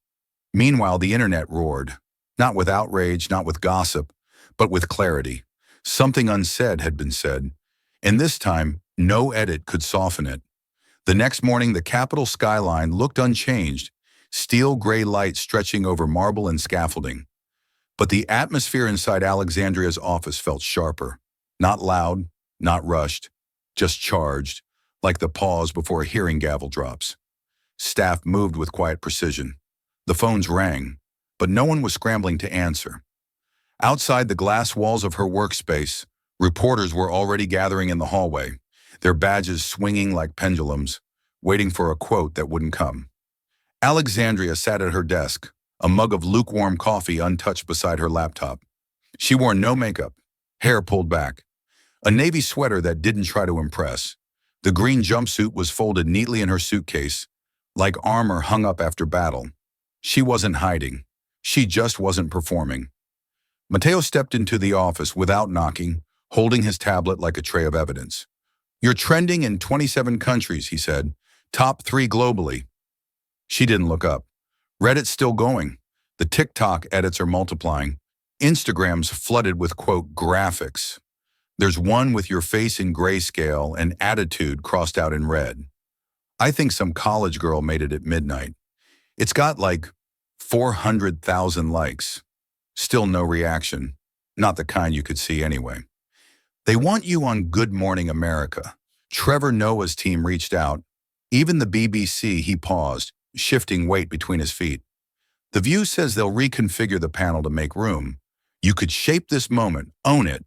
Meanwhile, the internet roared. Not with outrage, not with gossip, but with clarity. Something unsaid had been said, and this time, no edit could soften it. The next morning, the Capitol skyline looked unchanged, steel gray light stretching over marble and scaffolding. But the atmosphere inside Alexandria's office felt sharper. Not loud, not rushed, just charged, like the pause before a hearing gavel drops. Staff moved with quiet precision. The phones rang, but no one was scrambling to answer. Outside the glass walls of her workspace, reporters were already gathering in the hallway, their badges swinging like pendulums, waiting for a quote that wouldn't come. Alexandria sat at her desk, a mug of lukewarm coffee untouched beside her laptop. She wore no makeup, hair pulled back, a navy sweater that didn't try to impress. The green jumpsuit was folded neatly in her suitcase, like armor hung up after battle. She wasn't hiding. She just wasn't performing. Mateo stepped into the office without knocking, holding his tablet like a tray of evidence. "You're trending in 27 countries," he said. "Top 3 globally." She didn't look up. Reddit's still going. The TikTok edits are multiplying. Instagram's flooded with, quote, graphics. There's one with your face in grayscale and attitude crossed out in red. I think some college girl made it at midnight. It's got like 400,000 likes. Still no reaction. Not the kind you could see anyway. "They want you on Good Morning America." Trevor Noah's team reached out. Even the BBC, he paused, shifting weight between his feet. "The View says they'll reconfigure the panel to make room. You could shape this moment, own it."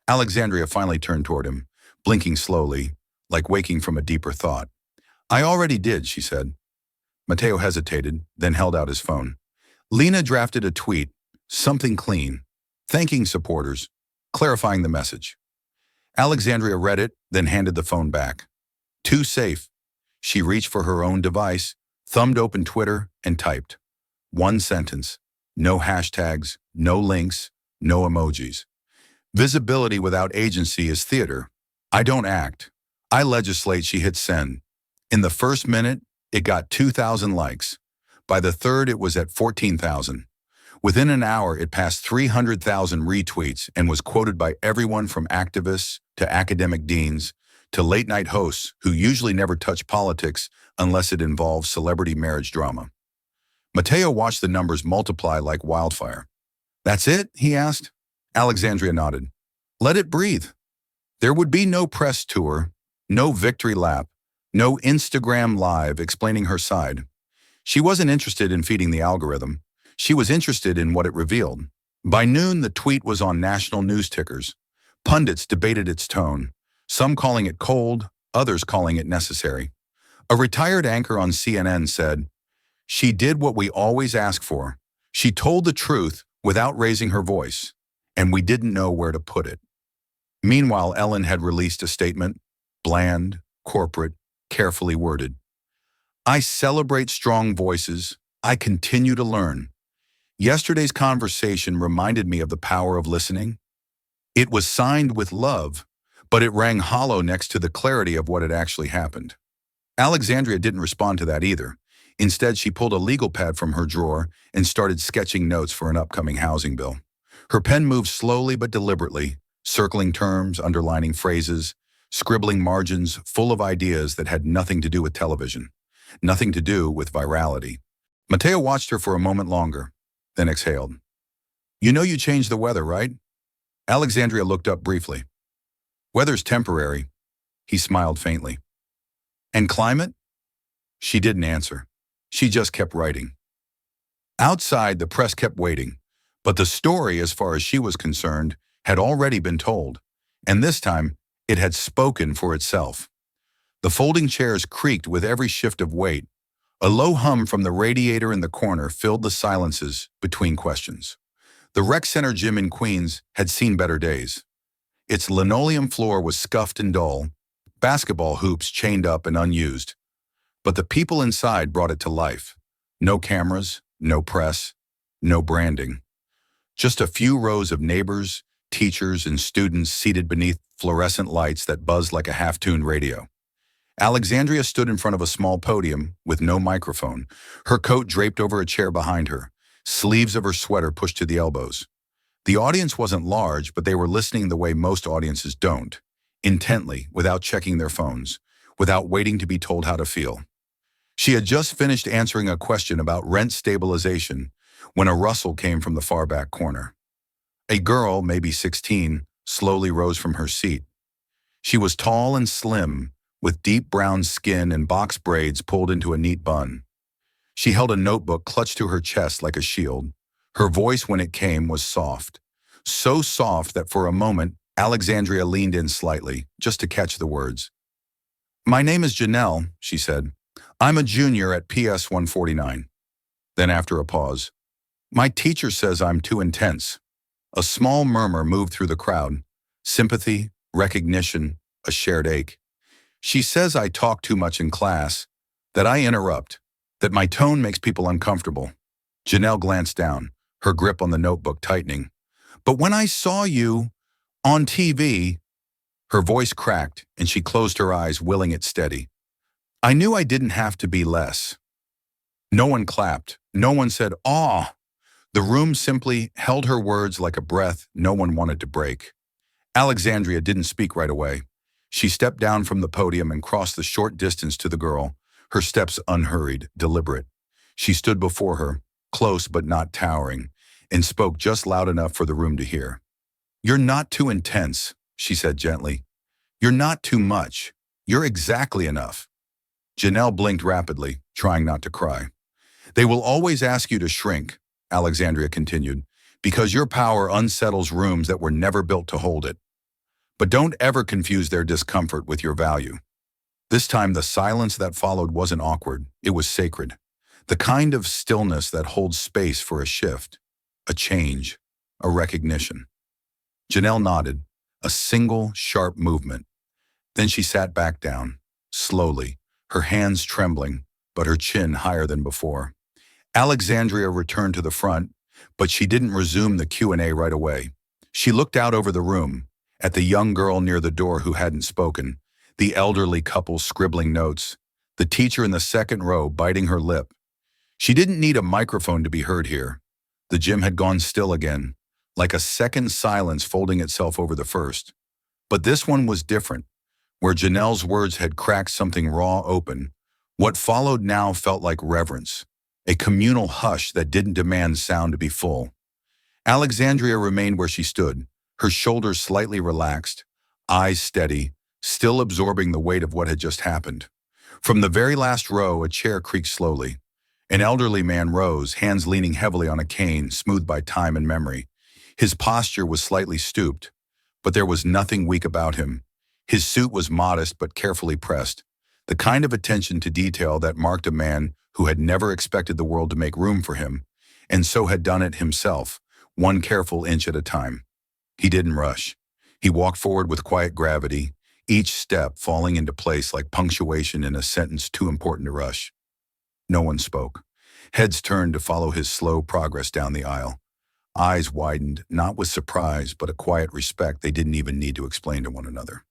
Alexandria finally turned toward him, blinking slowly, like waking from a deeper thought. "I already did," she said. Mateo hesitated, then held out his phone. Lena drafted a tweet, something clean, thanking supporters, clarifying the message. Alexandria read it, then handed the phone back. Too safe. She reached for her own device, thumbed open Twitter, and typed. One sentence. No hashtags, no links, no emojis. Visibility without agency is theater. I don't act. I legislate. She hit send. In the first minute, it got 2,000 likes. By the third, it was at 14,000. Within an hour, it passed 300,000 retweets and was quoted by everyone from activists to academic deans to late-night hosts who usually never touch politics unless it involves celebrity marriage drama. Mateo watched the numbers multiply like wildfire. "That's it?" he asked. Alexandria nodded. "Let it breathe." There would be no press tour, no victory lap, no Instagram live explaining her side. She wasn't interested in feeding the algorithm. She was interested in what it revealed. By noon, the tweet was on national news tickers. Pundits debated its tone, some calling it cold, others calling it necessary. A retired anchor on CNN said, "She did what we always ask for. She told the truth without raising her voice, and we didn't know where to put it." Meanwhile, Ellen had released a statement, bland, corporate, carefully worded. "I celebrate strong voices. I continue to learn. Yesterday's conversation reminded me of the power of listening. It was signed with love, but it rang hollow next to the clarity of what had actually happened." Alexandria didn't respond to that either. Instead, she pulled a legal pad from her drawer and started sketching notes for an upcoming housing bill. Her pen moved slowly but deliberately, circling terms, underlining phrases, scribbling margins full of ideas that had nothing to do with television, nothing to do with virality. Mateo watched her for a moment longer, then exhaled. "You know you changed the weather, right?" Alexandria looked up briefly. "Weather's temporary." He smiled faintly. "And climate?" She didn't answer. She just kept writing. Outside, the press kept waiting, but the story, as far as she was concerned, had already been told, and this time it had spoken for itself. The folding chairs creaked with every shift of weight. A low hum from the radiator in the corner filled the silences between questions. The rec center gym in Queens had seen better days. Its linoleum floor was scuffed and dull, basketball hoops chained up and unused. But the people inside brought it to life. No cameras, no press, no branding. Just a few rows of neighbors, teachers, and students seated beneath fluorescent lights that buzzed like a half-tuned radio. Alexandria stood in front of a small podium with no microphone, her coat draped over a chair behind her, sleeves of her sweater pushed to the elbows. The audience wasn't large, but they were listening the way most audiences don't, intently, without checking their phones, without waiting to be told how to feel. She had just finished answering a question about rent stabilization when a rustle came from the far back corner. A girl, maybe 16, slowly rose from her seat. She was tall and slim, with deep brown skin and box braids pulled into a neat bun. She held a notebook clutched to her chest like a shield. Her voice, when it came, was soft. So soft that for a moment, Alexandria leaned in slightly, just to catch the words. "My name is Janelle," she said. "I'm a junior at PS 149. Then after a pause, "My teacher says I'm too intense." A small murmur moved through the crowd. Sympathy, recognition, a shared ache. "She says I talk too much in class, that I interrupt, that my tone makes people uncomfortable." Janelle glanced down, her grip on the notebook tightening. "But when I saw you on TV," her voice cracked and she closed her eyes, willing it steady. "I knew I didn't have to be less." No one clapped. No one said, "Aw." The room simply held her words like a breath no one wanted to break. Alexandria didn't speak right away. She stepped down from the podium and crossed the short distance to the girl, her steps unhurried, deliberate. She stood before her, close but not towering, and spoke just loud enough for the room to hear. "You're not too intense," she said gently. "You're not too much. You're exactly enough." Janelle blinked rapidly, trying not to cry. "They will always ask you to shrink," Alexandria continued, "because your power unsettles rooms that were never built to hold it. But don't ever confuse their discomfort with your value." This time, the silence that followed wasn't awkward. It was sacred. The kind of stillness that holds space for a shift, a change, a recognition. Janelle nodded, a single, sharp movement. Then she sat back down, slowly, her hands trembling, but her chin higher than before. Alexandria returned to the front, but she didn't resume the Q&A right away. She looked out over the room, at the young girl near the door who hadn't spoken, the elderly couple scribbling notes, the teacher in the second row biting her lip. She didn't need a microphone to be heard here. The gym had gone still again, like a second silence folding itself over the first. But this one was different. Where Janelle's words had cracked something raw open, what followed now felt like reverence, a communal hush that didn't demand sound to be full. Alexandria remained where she stood, her shoulders slightly relaxed, eyes steady, still absorbing the weight of what had just happened. From the very last row, a chair creaked slowly. An elderly man rose, hands leaning heavily on a cane, smoothed by time and memory. His posture was slightly stooped, but there was nothing weak about him. His suit was modest but carefully pressed. The kind of attention to detail that marked a man who had never expected the world to make room for him, and so had done it himself, one careful inch at a time. He didn't rush. He walked forward with quiet gravity, each step falling into place like punctuation in a sentence too important to rush. No one spoke. Heads turned to follow his slow progress down the aisle. Eyes widened, not with surprise, but a quiet respect they didn't even need to explain to one another.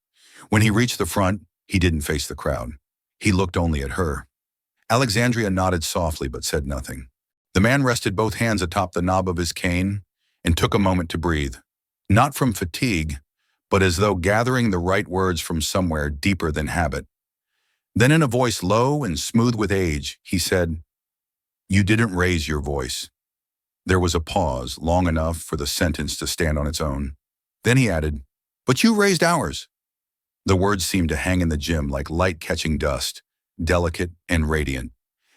When he reached the front, he didn't face the crowd. He looked only at her. Alexandria nodded softly but said nothing. The man rested both hands atop the knob of his cane and took a moment to breathe. Not from fatigue, but as though gathering the right words from somewhere deeper than habit. Then in a voice low and smooth with age, he said, "You didn't raise your voice." There was a pause, long enough for the sentence to stand on its own. Then he added, "But you raised ours." The words seemed to hang in the gym like light catching dust, delicate and radiant.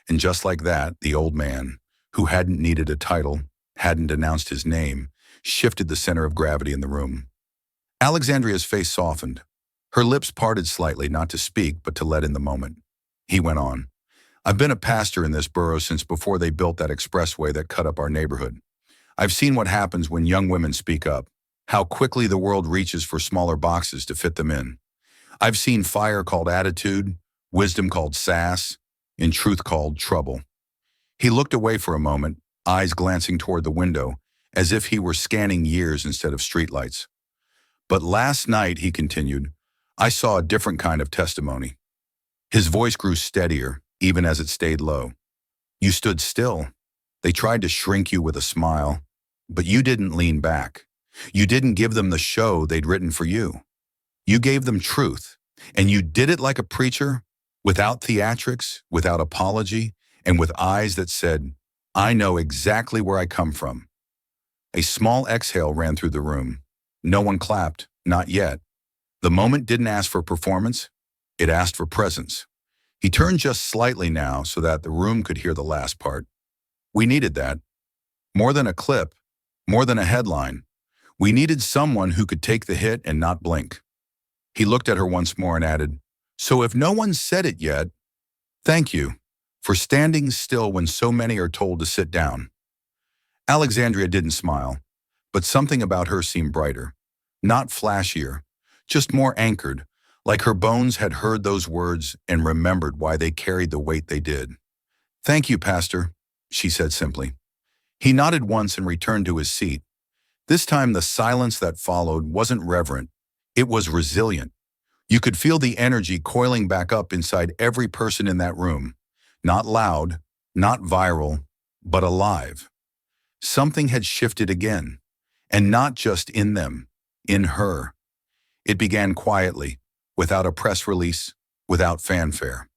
And just like that, the old man, who hadn't needed a title, hadn't announced his name, shifted the center of gravity in the room. Alexandria's face softened. Her lips parted slightly, not to speak, but to let in the moment. He went on. "I've been a pastor in this borough since before they built that expressway that cut up our neighborhood. I've seen what happens when young women speak up, how quickly the world reaches for smaller boxes to fit them in. I've seen fire called attitude, wisdom called sass, and truth called trouble." He looked away for a moment, eyes glancing toward the window, as if he were scanning years instead of streetlights. "But last night," he continued, "I saw a different kind of testimony." His voice grew steadier, even as it stayed low. "You stood still. They tried to shrink you with a smile, but you didn't lean back. You didn't give them the show they'd written for you. You gave them truth, and you did it like a preacher, without theatrics, without apology, and with eyes that said, 'I know exactly where I come from.'" A small exhale ran through the room. No one clapped, not yet. The moment didn't ask for performance, it asked for presence. He turned just slightly now so that the room could hear the last part. We needed that. More than a clip, more than a headline. We needed someone who could take the hit and not blink. He looked at her once more and added, "So if no one said it yet, thank you for standing still when so many are told to sit down." Alexandria didn't smile, but something about her seemed brighter. Not flashier, just more anchored, like her bones had heard those words and remembered why they carried the weight they did. "Thank you, Pastor," she said simply. He nodded once and returned to his seat. This time the silence that followed wasn't reverent, it was resilient. You could feel the energy coiling back up inside every person in that room. Not loud, not viral, but alive. Something had shifted again, and not just in them, in her. It began quietly, without a press release, without fanfare.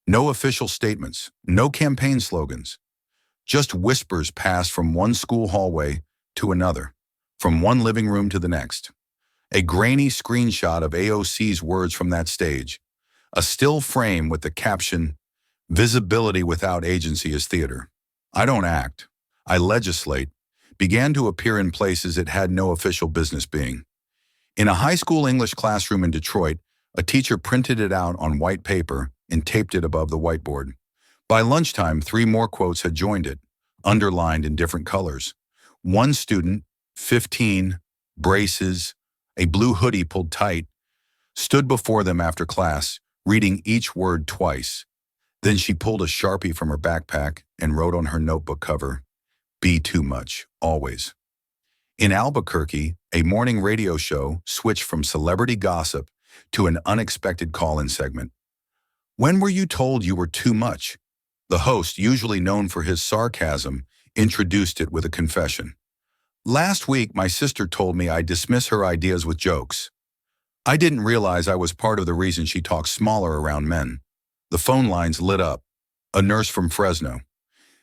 No official statements, no campaign slogans. Just whispers passed from one school hallway to another, from one living room to the next. A grainy screenshot of AOC's words from that stage. A still frame with the caption, "Visibility without agency is theater. I don't act, I legislate," began to appear in places it had no official business being. In a high school English classroom in Detroit, a teacher printed it out on white paper and taped it above the whiteboard. By lunchtime, 3 more quotes had joined it, underlined in different colors. One student, 15, braces, a blue hoodie pulled tight, stood before them after class, reading each word twice. Then she pulled a Sharpie from her backpack and wrote on her notebook cover, "Be too much, always." In Albuquerque, a morning radio show switched from celebrity gossip to an unexpected call-in segment. "When were you told you were too much?" The host, usually known for his sarcasm, introduced it with a confession. "Last week, my sister told me I dismiss her ideas with jokes. I didn't realize I was part of the reason she talks smaller around men." The phone lines lit up. A nurse from Fresno.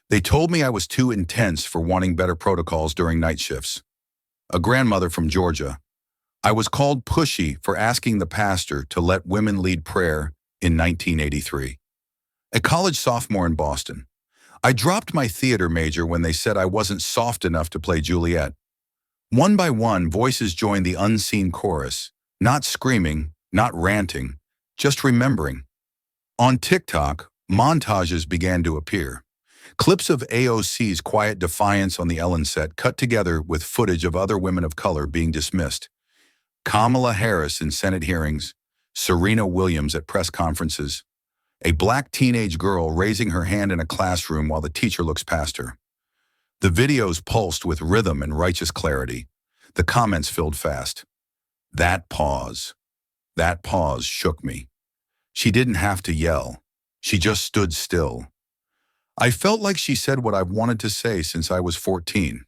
"They told me I was too intense for wanting better protocols during night shifts." A grandmother from Georgia. "I was called pushy for asking the pastor to let women lead prayer in 1983. A college sophomore in Boston. "I dropped my theater major when they said I wasn't soft enough to play Juliet." One by one, voices joined the unseen chorus, not screaming, not ranting, just remembering. On TikTok, montages began to appear. Clips of AOC's quiet defiance on the Ellen set cut together with footage of other women of color being dismissed. Kamala Harris in Senate hearings, Serena Williams at press conferences, a black teenage girl raising her hand in a classroom while the teacher looks past her. The videos pulsed with rhythm and righteous clarity. The comments filled fast. That pause shook me. She didn't have to yell. She just stood still. I felt like she said what I've wanted to say since I was 14.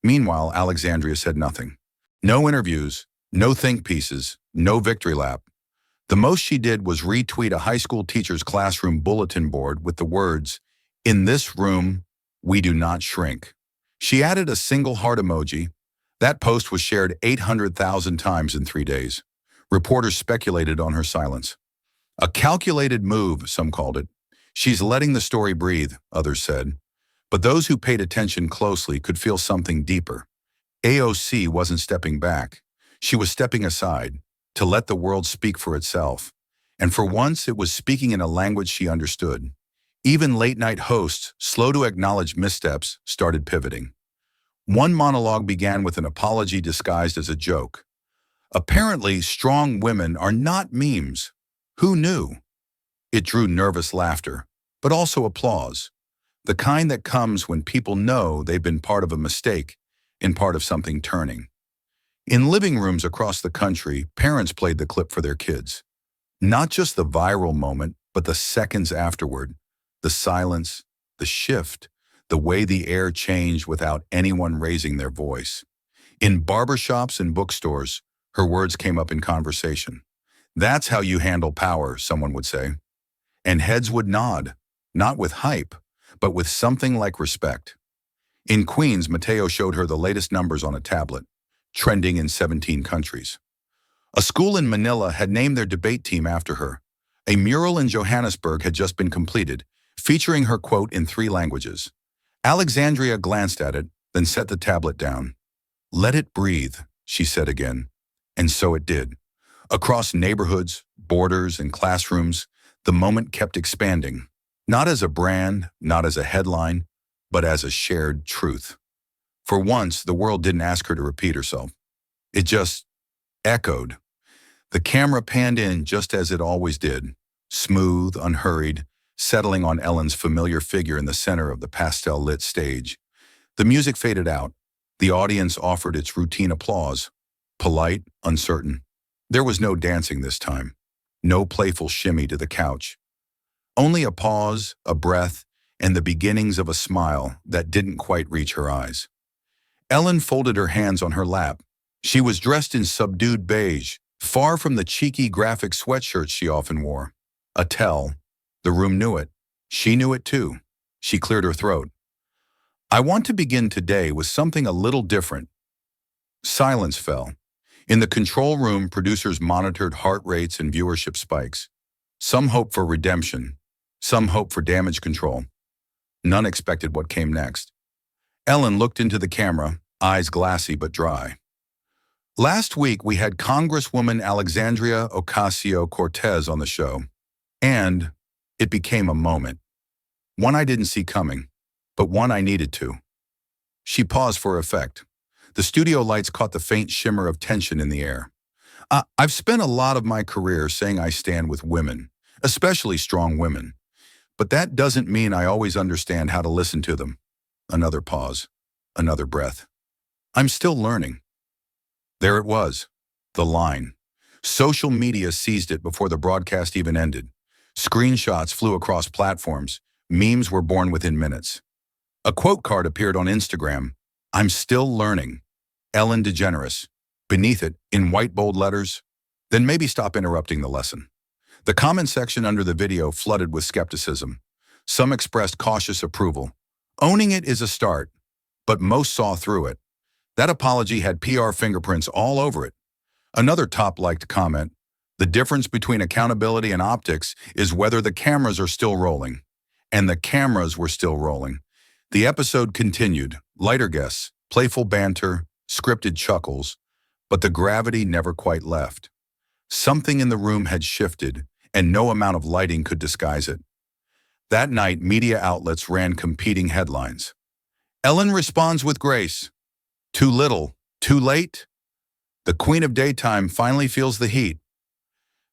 Meanwhile, Alexandria said nothing. No interviews, no think pieces, no victory lap. The most she did was retweet a high school teacher's classroom bulletin board with the words, "In this room, we do not shrink." She added a single heart emoji. That post was shared 800,000 times in 3 days. Reporters speculated on her silence. A calculated move, some called it. She's letting the story breathe, others said. But those who paid attention closely could feel something deeper. AOC wasn't stepping back. She was stepping aside to let the world speak for itself. And for once, it was speaking in a language she understood. Even late-night hosts, slow to acknowledge missteps, started pivoting. One monologue began with an apology disguised as a joke. Apparently, strong women are not memes. Who knew? It drew nervous laughter, but also applause. The kind that comes when people know they've been part of a mistake and part of something turning. In living rooms across the country, parents played the clip for their kids. Not just the viral moment, but the seconds afterward. The silence, the shift, the way the air changed without anyone raising their voice. In barbershops and bookstores, her words came up in conversation. "That's how you handle power," someone would say. And heads would nod, not with hype, but with something like respect. In Queens, Mateo showed her the latest numbers on a tablet, trending in 17 countries. A school in Manila had named their debate team after her. A mural in Johannesburg had just been completed, featuring her quote in 3 languages. Alexandria glanced at it, then set the tablet down. "Let it breathe," she said again. And so it did. Across neighborhoods, borders, and classrooms, the moment kept expanding, not as a brand, not as a headline, but as a shared truth. For once, the world didn't ask her to repeat herself. It just echoed. The camera panned in just as it always did, smooth, unhurried, settling on Ellen's familiar figure in the center of the pastel-lit stage. The music faded out. The audience offered its routine applause, polite, uncertain. There was no dancing this time, no playful shimmy to the couch. Only a pause, a breath, and the beginnings of a smile that didn't quite reach her eyes. Ellen folded her hands on her lap. She was dressed in subdued beige, far from the cheeky graphic sweatshirts she often wore. A tell. The room knew it. She knew it too. She cleared her throat. "I want to begin today with something a little different." Silence fell. In the control room, producers monitored heart rates and viewership spikes. Some hoped for redemption. Some hoped for damage control. None expected what came next. Ellen looked into the camera, eyes glassy but dry. "Last week, we had Congresswoman Alexandria Ocasio-Cortez on the show. And it became a moment. One I didn't see coming, but one I needed to." She paused for effect. The studio lights caught the faint shimmer of tension in the air. "I've spent a lot of my career saying I stand with women, especially strong women. But that doesn't mean I always understand how to listen to them." Another pause, another breath. "I'm still learning." There it was, the line. Social media seized it before the broadcast even ended. Screenshots flew across platforms. Memes were born within minutes. A quote card appeared on Instagram. "I'm still learning. Ellen DeGeneres." Beneath it, in white bold letters, "Then maybe stop interrupting the lesson." The comment section under the video flooded with skepticism. Some expressed cautious approval. Owning it is a start, but most saw through it. That apology had PR fingerprints all over it. Another top-liked comment, "The difference between accountability and optics is whether the cameras are still rolling." And the cameras were still rolling. The episode continued, lighter guests, playful banter, scripted chuckles, but the gravity never quite left. Something in the room had shifted, and no amount of lighting could disguise it. That night, media outlets ran competing headlines. Ellen responds with grace. Too little, too late? The Queen of Daytime finally feels the heat.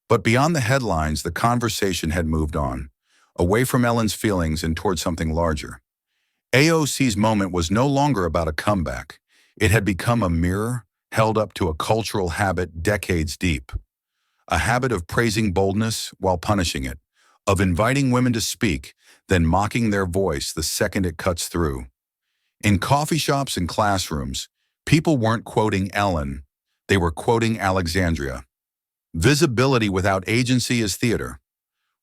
But beyond the headlines, the conversation had moved on, away from Ellen's feelings and toward something larger. AOC's moment was no longer about a comeback. It had become a mirror held up to a cultural habit decades deep. A habit of praising boldness while punishing it, of inviting women to speak, then mocking their voice the second it cuts through. In coffee shops and classrooms, people weren't quoting Ellen, they were quoting Alexandria. Visibility without agency is theater.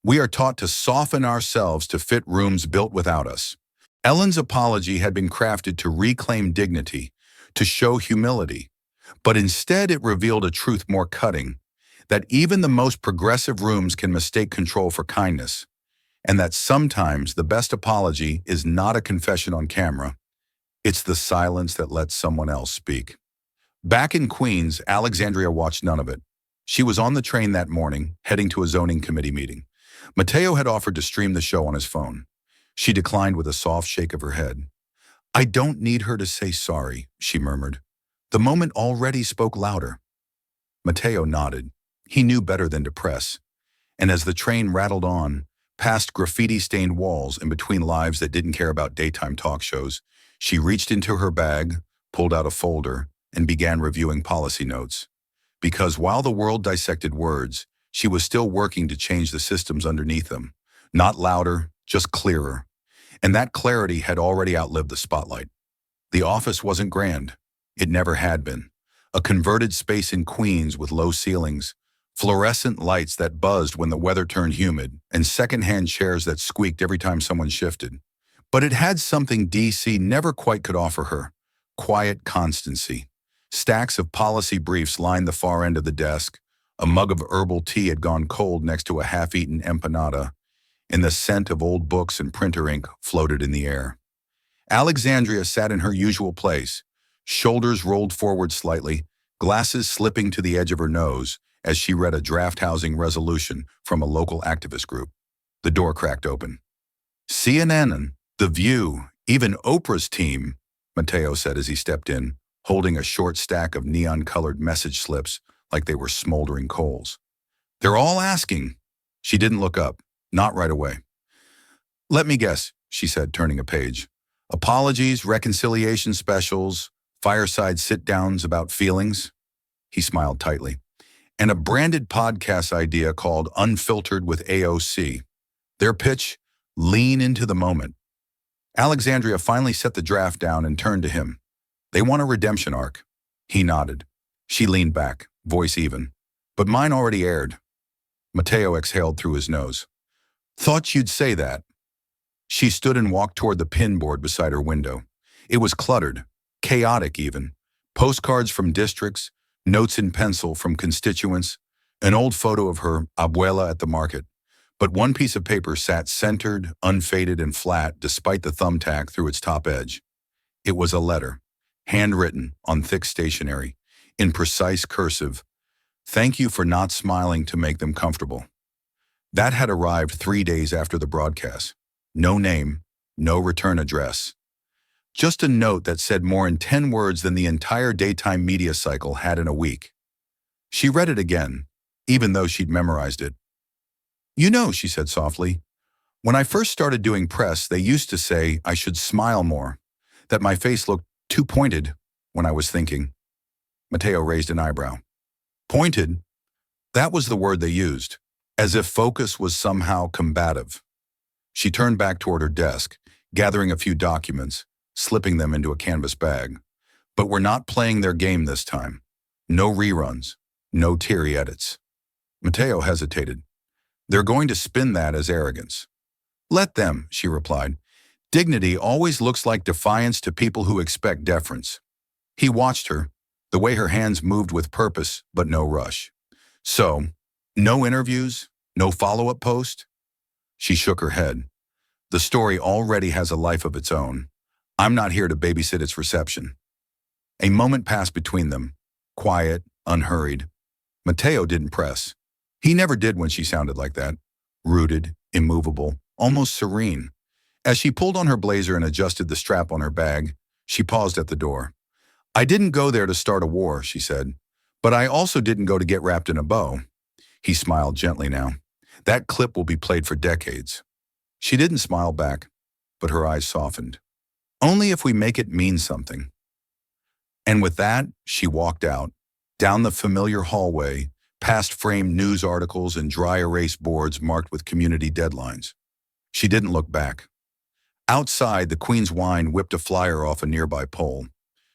We are taught to soften ourselves to fit rooms built without us. Ellen's apology had been crafted to reclaim dignity, to show humility, but instead it revealed a truth more cutting, that even the most progressive rooms can mistake control for kindness, and that sometimes the best apology is not a confession on camera, it's the silence that lets someone else speak. Back in Queens, Alexandria watched none of it. She was on the train that morning, heading to a zoning committee meeting. Mateo had offered to stream the show on his phone. She declined with a soft shake of her head. I don't need her to say sorry, she murmured. The moment already spoke louder. Mateo nodded. He knew better than to press. And as the train rattled on, past graffiti-stained walls and between lives that didn't care about daytime talk shows, she reached into her bag, pulled out a folder, and began reviewing policy notes. Because while the world dissected words, she was still working to change the systems underneath them. Not louder, just clearer. And that clarity had already outlived the spotlight. The office wasn't grand. It never had been. A converted space in Queens with low ceilings, fluorescent lights that buzzed when the weather turned humid, and secondhand chairs that squeaked every time someone shifted. But it had something DC never quite could offer her: quiet constancy. Stacks of policy briefs lined the far end of the desk. A mug of herbal tea had gone cold next to a half-eaten empanada, and the scent of old books and printer ink floated in the air. Alexandria sat in her usual place, shoulders rolled forward slightly, glasses slipping to the edge of her nose as she read a draft housing resolution from a local activist group. The door cracked open. CNN, The View, even Oprah's team, Mateo said as he stepped in, holding a short stack of neon-colored message slips like they were smoldering coals. They're all asking. She didn't look up, not right away. Let me guess, she said, turning a page. Apologies, reconciliation specials, fireside sit-downs about feelings? He smiled tightly. And a branded podcast idea called Unfiltered with AOC. Their pitch, lean into the moment. Alexandria finally set the draft down and turned to him. They want a redemption arc. He nodded. She leaned back, voice even. But mine already aired. Mateo exhaled through his nose. Thought you'd say that. She stood and walked toward the pinboard beside her window. It was cluttered, chaotic even. Postcards from districts, notes in pencil from constituents, an old photo of her abuela at the market. But one piece of paper sat centered, unfaded, and flat despite the thumbtack through its top edge. It was a letter, handwritten on thick stationery, in precise cursive. Thank you for not smiling to make them comfortable. That had arrived 3 days after the broadcast. No name, no return address. Just a note that said more in 10 words than the entire daytime media cycle had in a week. She read it again, even though she'd memorized it. You know, she said softly, when I first started doing press, they used to say I should smile more, that my face looked too pointed when I was thinking. Mateo raised an eyebrow. Pointed? That was the word they used, as if focus was somehow combative. She turned back toward her desk, gathering a few documents, slipping them into a canvas bag. But we're not playing their game this time. No reruns, no teary edits. Mateo hesitated. They're going to spin that as arrogance. Let them, she replied. Dignity always looks like defiance to people who expect deference. He watched her, the way her hands moved with purpose, but no rush. So, no interviews, no follow-up post? She shook her head. The story already has a life of its own. I'm not here to babysit its reception. A moment passed between them, quiet, unhurried. Mateo didn't press. He never did when she sounded like that. Rooted, immovable, almost serene. As she pulled on her blazer and adjusted the strap on her bag, she paused at the door. "I didn't go there to start a war," she said. "But I also didn't go to get wrapped in a bow." He smiled gently now. "That clip will be played for decades." She didn't smile back, but her eyes softened. "Only if we make it mean something." And with that, she walked out, down the familiar hallway, past framed news articles and dry erase boards marked with community deadlines. She didn't look back. Outside, the Queen's Wine whipped a flyer off a nearby pole.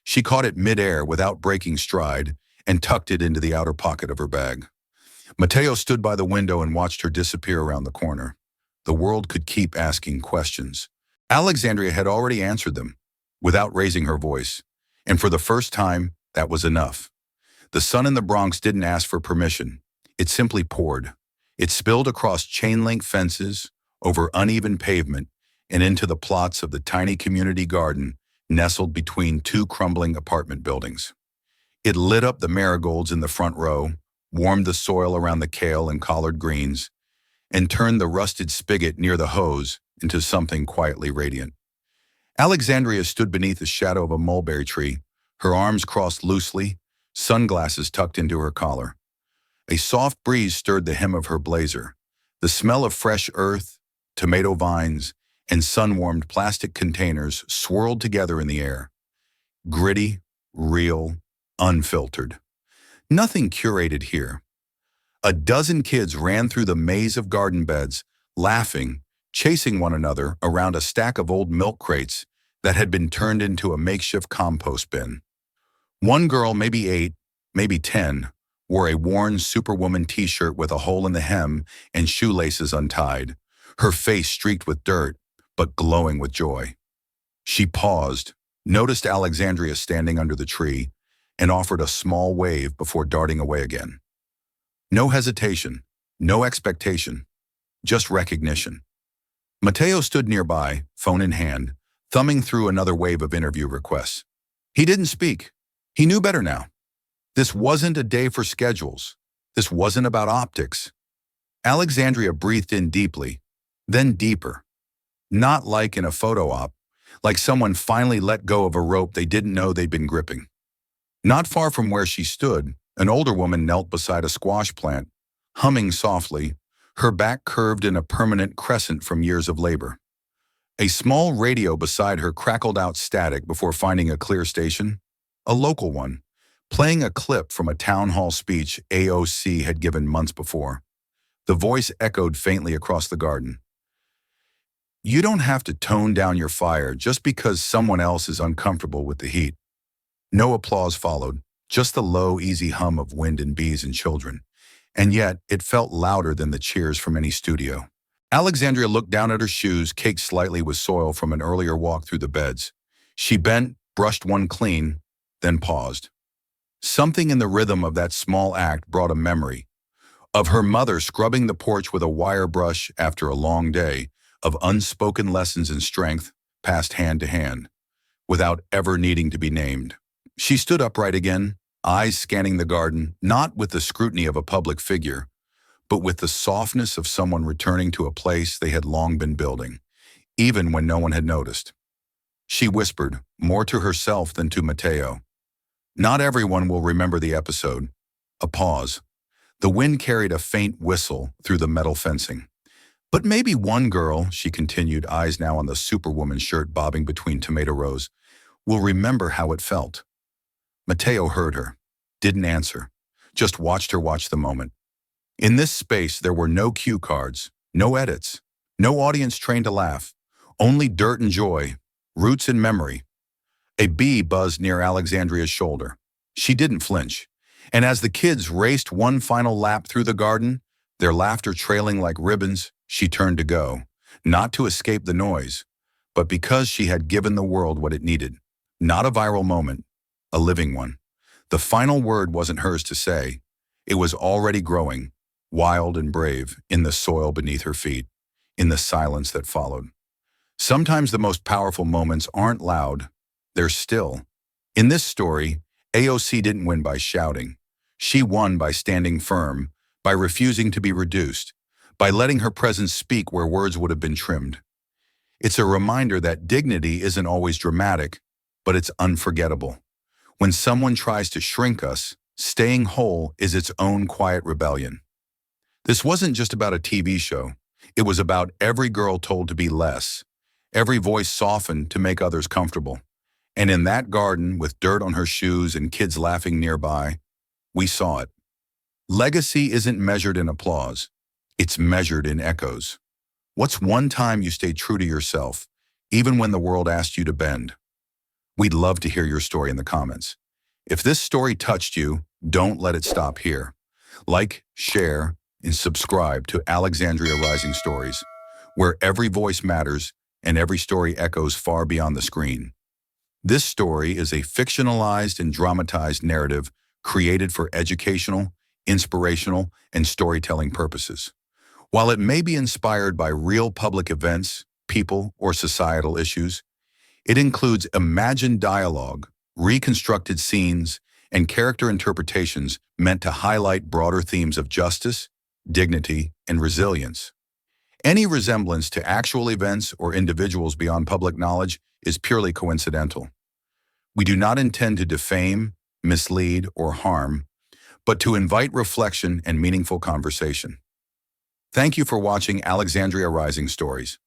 She caught it midair without breaking stride and tucked it into the outer pocket of her bag. Mateo stood by the window and watched her disappear around the corner. The world could keep asking questions. Alexandria had already answered them, without raising her voice, and for the first time, that was enough. The sun in the Bronx didn't ask for permission. It simply poured. It spilled across chain-link fences, over uneven pavement, and into the plots of the tiny community garden nestled between two crumbling apartment buildings. It lit up the marigolds in the front row, warmed the soil around the kale and collard greens, and turned the rusted spigot near the hose into something quietly radiant. Alexandria stood beneath the shadow of a mulberry tree, her arms crossed loosely, sunglasses tucked into her collar. A soft breeze stirred the hem of her blazer. The smell of fresh earth, tomato vines, and sun-warmed plastic containers swirled together in the air. Gritty, real, unfiltered. Nothing curated here. A dozen kids ran through the maze of garden beds, laughing, chasing one another around a stack of old milk crates that had been turned into a makeshift compost bin. One girl, maybe 8, maybe 10, wore a worn Superwoman t-shirt with a hole in the hem and shoelaces untied, her face streaked with dirt, but glowing with joy. She paused, noticed Alexandria standing under the tree, and offered a small wave before darting away again. No hesitation, no expectation, just recognition. Mateo stood nearby, phone in hand, thumbing through another wave of interview requests. He didn't speak. He knew better now. This wasn't a day for schedules. This wasn't about optics. Alexandria breathed in deeply, then deeper. Not like in a photo op, like someone finally let go of a rope they didn't know they'd been gripping. Not far from where she stood, an older woman knelt beside a squash plant, humming softly, her back curved in a permanent crescent from years of labor. A small radio beside her crackled out static before finding a clear station, a local one, playing a clip from a town hall speech AOC had given months before. The voice echoed faintly across the garden. "You don't have to tone down your fire just because someone else is uncomfortable with the heat." No applause followed, just the low, easy hum of wind and bees and children. And yet, it felt louder than the cheers from any studio. Alexandria looked down at her shoes, caked slightly with soil from an earlier walk through the beds. She bent, brushed one clean, then paused. Something in the rhythm of that small act brought a memory of her mother scrubbing the porch with a wire brush after a long day, of unspoken lessons in strength passed hand to hand, without ever needing to be named. She stood upright again, eyes scanning the garden, not with the scrutiny of a public figure, but with the softness of someone returning to a place they had long been building, even when no one had noticed. She whispered, more to herself than to Mateo. "Not everyone will remember the episode." A pause. The wind carried a faint whistle through the metal fencing. "But maybe one girl," she continued, eyes now on the Superwoman shirt bobbing between tomato rows, "will remember how it felt." Mateo heard her, didn't answer, just watched her watch the moment. In this space, there were no cue cards, no edits, no audience trained to laugh, only dirt and joy, roots and memory. A bee buzzed near Alexandria's shoulder. She didn't flinch, and as the kids raced one final lap through the garden, their laughter trailing like ribbons, she turned to go, not to escape the noise, but because she had given the world what it needed. Not a viral moment, a living one. The final word wasn't hers to say. It was already growing, wild and brave, in the soil beneath her feet, in the silence that followed. Sometimes the most powerful moments aren't loud, they're still. In this story, AOC didn't win by shouting. She won by standing firm, by refusing to be reduced, by letting her presence speak where words would have been trimmed. It's a reminder that dignity isn't always dramatic, but it's unforgettable. When someone tries to shrink us, staying whole is its own quiet rebellion. This wasn't just about a TV show. It was about every girl told to be less, every voice softened to make others comfortable. And in that garden, with dirt on her shoes and kids laughing nearby, we saw it. Legacy isn't measured in applause. It's measured in echoes. What's one time you stayed true to yourself, even when the world asked you to bend? We'd love to hear your story in the comments. If this story touched you, don't let it stop here. Like, share, and subscribe to Alexandria Rising Stories, where every voice matters and every story echoes far beyond the screen. This story is a fictionalized and dramatized narrative created for educational, inspirational, and storytelling purposes. While it may be inspired by real public events, people, or societal issues, it includes imagined dialogue, reconstructed scenes, and character interpretations meant to highlight broader themes of justice, dignity, and resilience. Any resemblance to actual events or individuals beyond public knowledge is purely coincidental. We do not intend to defame, mislead, or harm, but to invite reflection and meaningful conversation. Thank you for watching Alexandria Rising Stories.